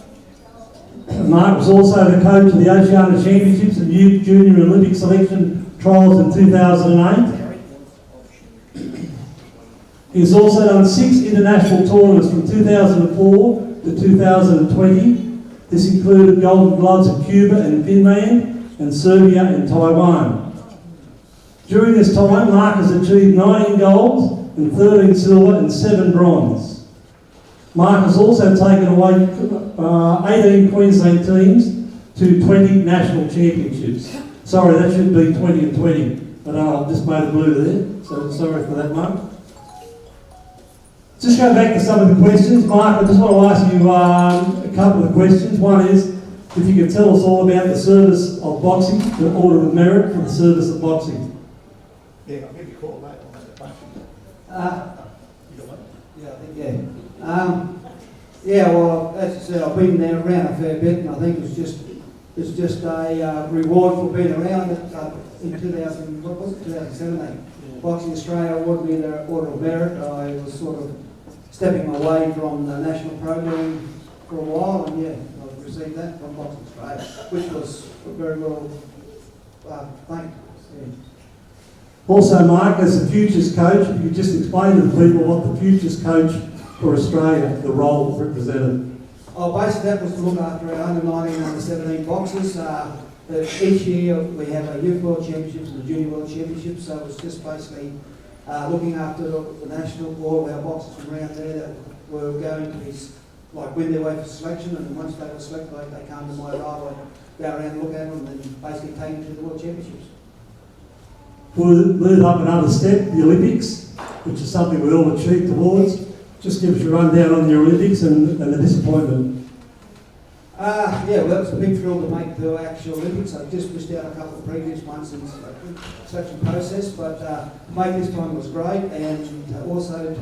Mark was also the coach of the Oceania Championships and Youth Junior Olympic Selection Trials in 2008. He's also done 6 international tournaments from 2004 to 2020. This included Golden Gloves of Cuba and Finland, and Serbia and Taiwan. During this time, Mark has achieved 19 golds and 13 silver and 7 bronze. Mark has also taken away 18 Queensland teams to 20 national championships. Sorry, that should be 20 and 20, but I've just made a blue there, so sorry for that, Mark. Just go back to some of the questions. Mark, I just want to ask you a couple of questions. One is, if you could tell us all about the service of boxing, the Order of Merit for the service of boxing. Yeah, I'll give you a call later on that question. Yeah, I think, yeah. Well, as I said, I've been there around a fair bit, and I think it's just a reward for being around in 2017. Boxing Australia awarded me their Order of Merit. I was sort of stepping away from the national program for a while, and yeah, I received that from Boxing Australia, which was very well thanked. Yeah. Also, Mark, as a futures coach, if you could just explain to the people what the futures coach for Australia, the role represented. Oh, basically that was to look after our under 19, under 17 boxers. Each year we have a Youth World Championships and the Junior World Championships, so it was just basically looking after the national, all of our boxers from around there that were going to be, like, win their way for selection, and once they were selected, they came to my role and go around and look at them and then basically take them to the World Championships. We'll move up another step, the Olympics, which is something we all achieve towards. Just give us a rundown on the Olympics and the disappointment. Yeah, well, that was a big thrill to make the actual Olympics. I just missed out a couple of previous ones in selection process, but to make this time was great, and also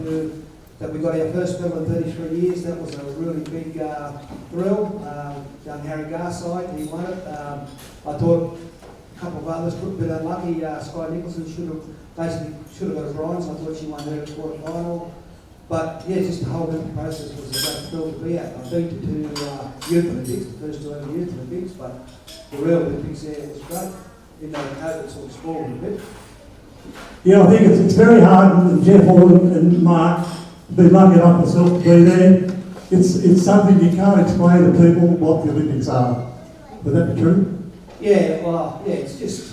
that we got our first medal in 33 years. That was a really big thrill. Young Harry Garside, he won it. I thought a couple of others got a bit unlucky. Sky Nicholson should have got a bronze. I thought she won her quarter final. But yeah, just the whole Olympic process was a great thrill to be at. I've been to 2 Youth Olympics, the first 2 ever Youth Olympics, but the real Olympics there was great. Even though COVID sort of spoiled it a bit. Yeah, I think it's very hard, and Jeff and Mark have been lucky enough myself to be there. It's something you can't explain to people what the Olympics are. Would that be true? Yeah, well, yeah, it's just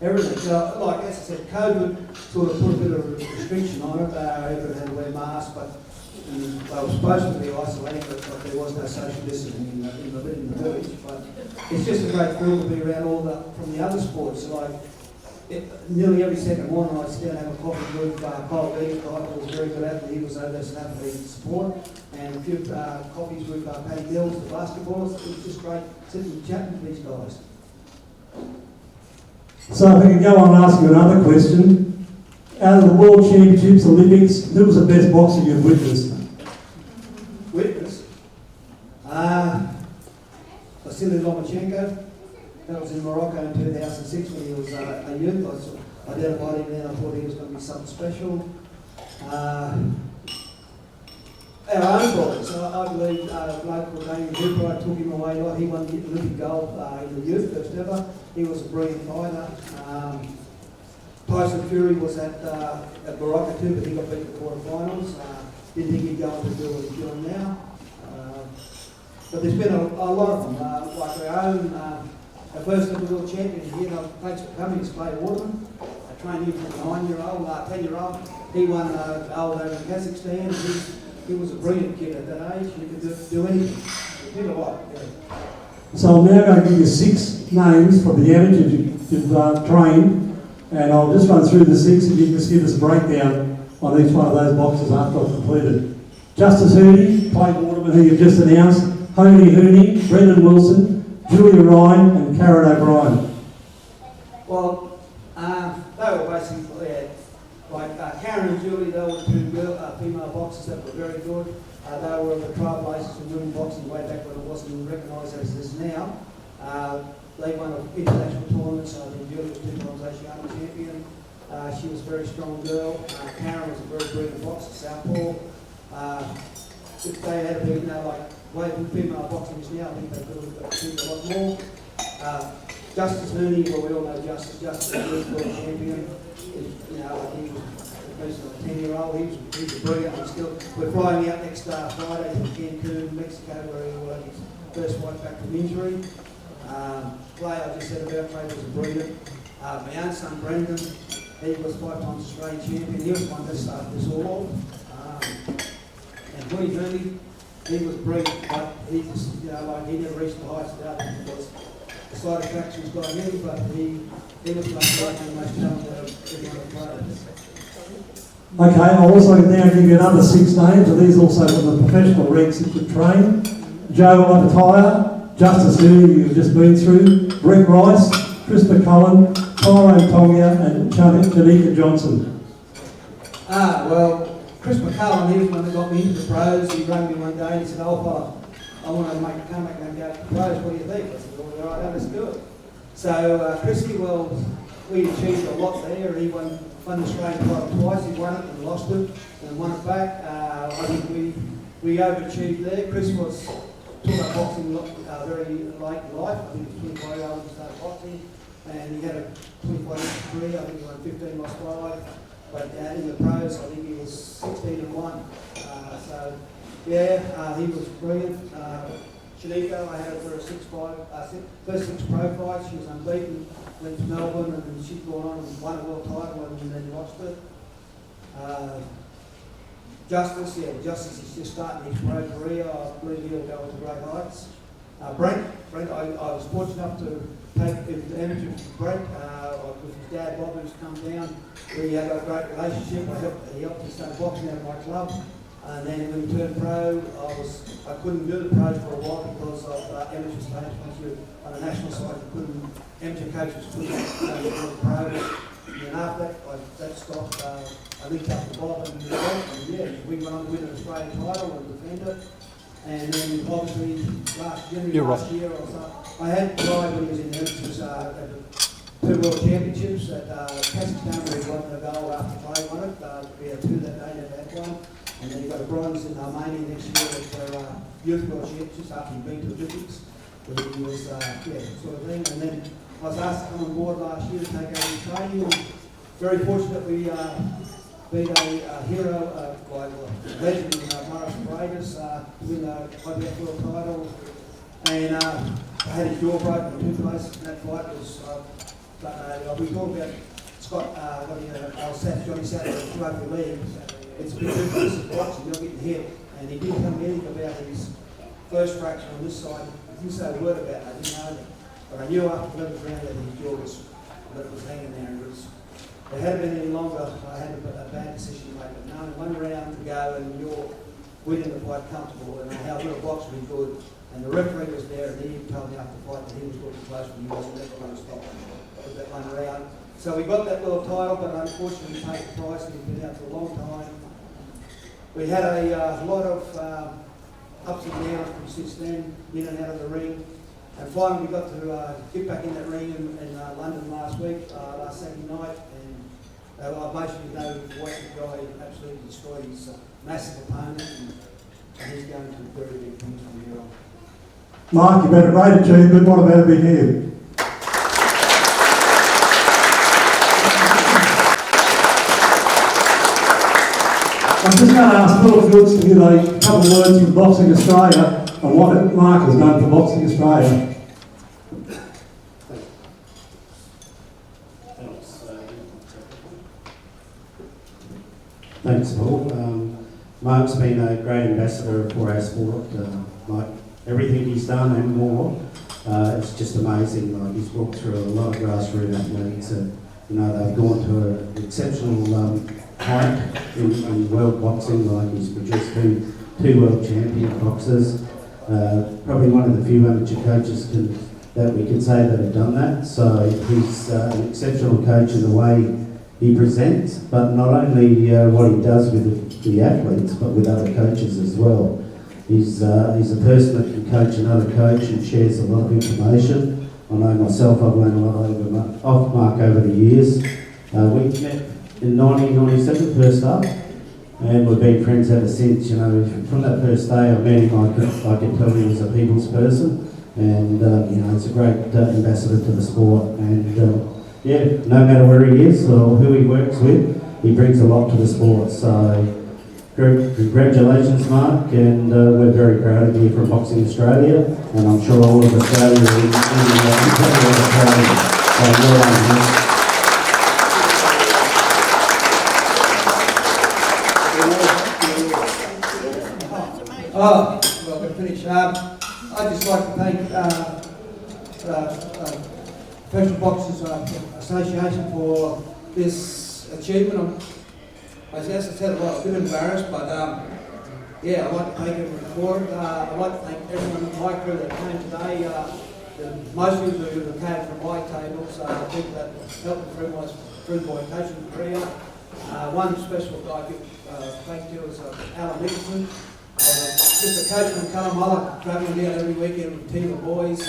everything. Like as I said, COVID sort of put a bit of a restriction on it. Everyone had to wear masks, but and they were supposed to be isolating, but there was no social distancing in the village. But it's just a great thrill to be around from the other sports. Like nearly every second morning, I'd sit down and have a coffee with Cole Beach, the guy that was very good at it. He was over there South African support, and a few coffees with Paddy Mills, the basketballers. It was just great sitting and chatting with these guys. So if I could go on and ask you another question. Out of the World Championships, Olympics, who was the best boxer you've witnessed? Witness? Vasily Lomachenko. That was in Morocco in 2006 when he was a youth. I identified him then, I thought he was going to be something special. Our own boys, I believe local Damien Hooper, I took him away, he won the Olympic gold in the youth, first ever. He was a brilliant fighter. Tyson Fury was at Morocco too, but he got beat in the quarterfinals. Didn't think he'd go on to do what he's doing now. But there's been a lot of them, like our own, our first ever world champion here, thanks for coming, is Clay Waterman. I trained him from a 9-year-old, 10-year-old. He won gold over in Kazakhstan. He was a brilliant kid at that age. He could do anything. He did a lot, yeah. So I'm now going to give you 6 names for the amateurs you've trained, and I'll just run through the 6 and you can just give us a breakdown on each one of those boxes after I've completed. Justice Hooney, Clay Waterman, who you've just announced, Honey Hooney, Brendan Wilson, Julia Ryan and Karen O'Brien. Well, they were basically, like Karen and Julie, they were 2 female boxers that were very good. They were the trailblazers in women boxing way back when it wasn't recognised as it is now. They won international tournaments. I think Julie was 2 times Asian champion. She was a very strong girl. Karen was a very brilliant boxer, southpaw. If they had been, like way female boxing is now, I think they could have achieved a lot more. Justice Hooney, well, we all know Justice. Justice was a world champion. He was a 10-year-old. He was brilliant. We're flying out next Friday to Cancun, Mexico, where he will have his first fight back from injury. Clay, I just said about Clay, was brilliant. My own son Brendan, he was 5 times Australian champion. He was one that started this all off. And Woody Hooney, he was brilliant, but he just, he never reached the heights of the others because the side attractions got him, but he was most likely the most talented of everyone that played. Okay, I'll also now give you another 6 names, and these also from the professional ranks that you train. Joe Lapataya, Justice Hooney, you've just been through, Brett Rice, Chris McCullen, Tyrone Tonga, and Janika Johnson. Well, Chris McCullen, he was the one that got me into the pros. He rang me one day and he said, "Oh, fella, I want to make a comeback and go to the pros. What do you think?" I said, "All right, let's do it." So, Chrissy, well, we achieved a lot there. He won the Australian title twice. He won it and lost it and won it back. I think we overachieved there. Chris took up boxing very late in life. I think he was 25 years old when he started boxing. And he had a 25-year career. I think he won 15, lost 5. But in the pros, I think he was 16-1. So, yeah, he was brilliant. Janika, I had her for a first 6 pro fights. She was unbeaten. Went to Melbourne and then she'd gone on and won a world title and then lost it. Justice is just starting his pro career. I believe he'll go into great heights. Brent, I was fortunate enough to take the amateur with Brent, with his dad Bob, who's come down. We had a great relationship. He helped me start boxing out of my club. And then when we turned pro, I couldn't do the pros for a while because of amateur status. Once you're on the national side, amateur coaches couldn't do the pros. And then after that stopped. I linked up with Bob and we went on to win an Australian title and defend it. And then obviously January last year or so, I had tried when he was in the amateurs at the 2 world championships at Kazakhstan where he won the gold after Clay won it. We had 2 that day, never had one. And then he got a bronze in Armenia next year at their youth world championships after he'd been to the Olympics. But he was, sort of thing. And then I was asked to come on board last year to take over his training. And very fortunate we beat a hero, legend in Morris Braiders, to win the IBF world title. And I had his jaw broken in 2 places in that fight. We talked about Scott, Johnny Sattler in the rugby league. it's a bit different. This is boxing, you're getting hit. And he didn't tell me anything about his first fracture on this side. He didn't say a word about it, I didn't know that. But I knew after the 11th round that his jaw was, that it was hanging there. And if it had been any longer, I had a bad decision to make. But knowing 1 round to go and you're winning the fight comfortable, and how good a boxer was good, and the referee was there, and he told me after the fight that he was looking close, but he wasn't never going to stop with that 1 round. So we got that little title, but unfortunately we paid the price, and he's been out for a long time. We had a lot of ups and downs since then, in and out of the ring. And finally we got to get back in that ring in London last week, last Saturday night, and I basically know what the guy absolutely destroyed his massive opponent, and he's going to very big things from here on. Mark, you've had a great achievement. What about being here? I'm just going to ask Philip Fields to give a couple of words from Boxing Australia on what Mark has done for Boxing Australia. Thanks, Paul. Mark's been a great ambassador for our sport. Like everything he's done and more, it's just amazing. Like he's walked through a lot of grassroots athletes, and they've gone to an exceptional height in world boxing. Like he's produced two world champion boxers. Probably one of the few amateur coaches that we could say that have done that. So he's an exceptional coach in the way he presents, but not only what he does with the athletes, but with other coaches as well. He's a person that can coach another coach and shares a lot of information. I know myself, I've learned a lot off Mark over the years. We met in 1997, first up, and we've been friends ever since. From that first day I met him, I could tell he was a people's person, and it's a great ambassador to the sport. And no matter where he is or who he works with, he brings a lot to the sport. So congratulations, Mark, and we're very proud of you from Boxing Australia, and I'm sure all of Australia is incredibly proud of you. So well done, Mark. Well, we're finished. I'd just like to thank Professional Boxers Association for this achievement. I guess I said a bit embarrassed, but I'd like to thank everyone for it. I'd like to thank everyone in my crew that came today. Most of you who came from my tables, people that helped me through my coaching career. One special guy I give thanks to is Alan Nicholson. Just a coach from Colombella, travelling down every weekend with a team of boys,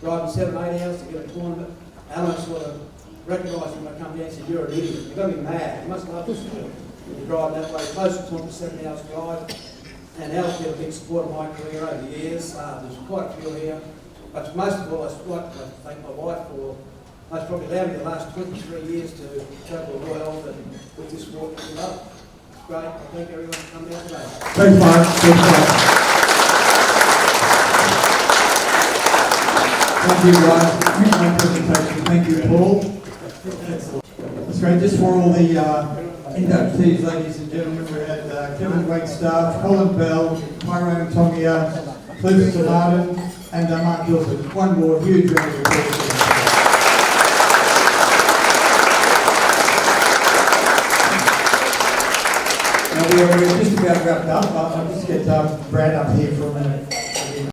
driving 7-8 hours to get a tournament. Alan sort of recognised when I come down and said, "You're an idiot, you've got to be mad, you must love this sport. You're driving that way, close to 7 hours drive." And Alan's been a big support of my career over the years. There's quite a few here. But most of all, I'd like to thank my wife for most probably allowed me the last 23 years to travel the world and with this sport that we love. It's great. I thank everyone for coming out today. Thanks, Mark. Thanks, Mark. Thank you, guys. Great presentation. Thank you, Paul. That's great. Just for all the inductees, ladies and gentlemen, we had Kevin Wagstaff, Colin Bell, Tyrone Tongia, Cliff Martin, and Mark Gilford. One more huge round of applause. Now we're just about wrapped up. I'll just get Brad up here for a minute.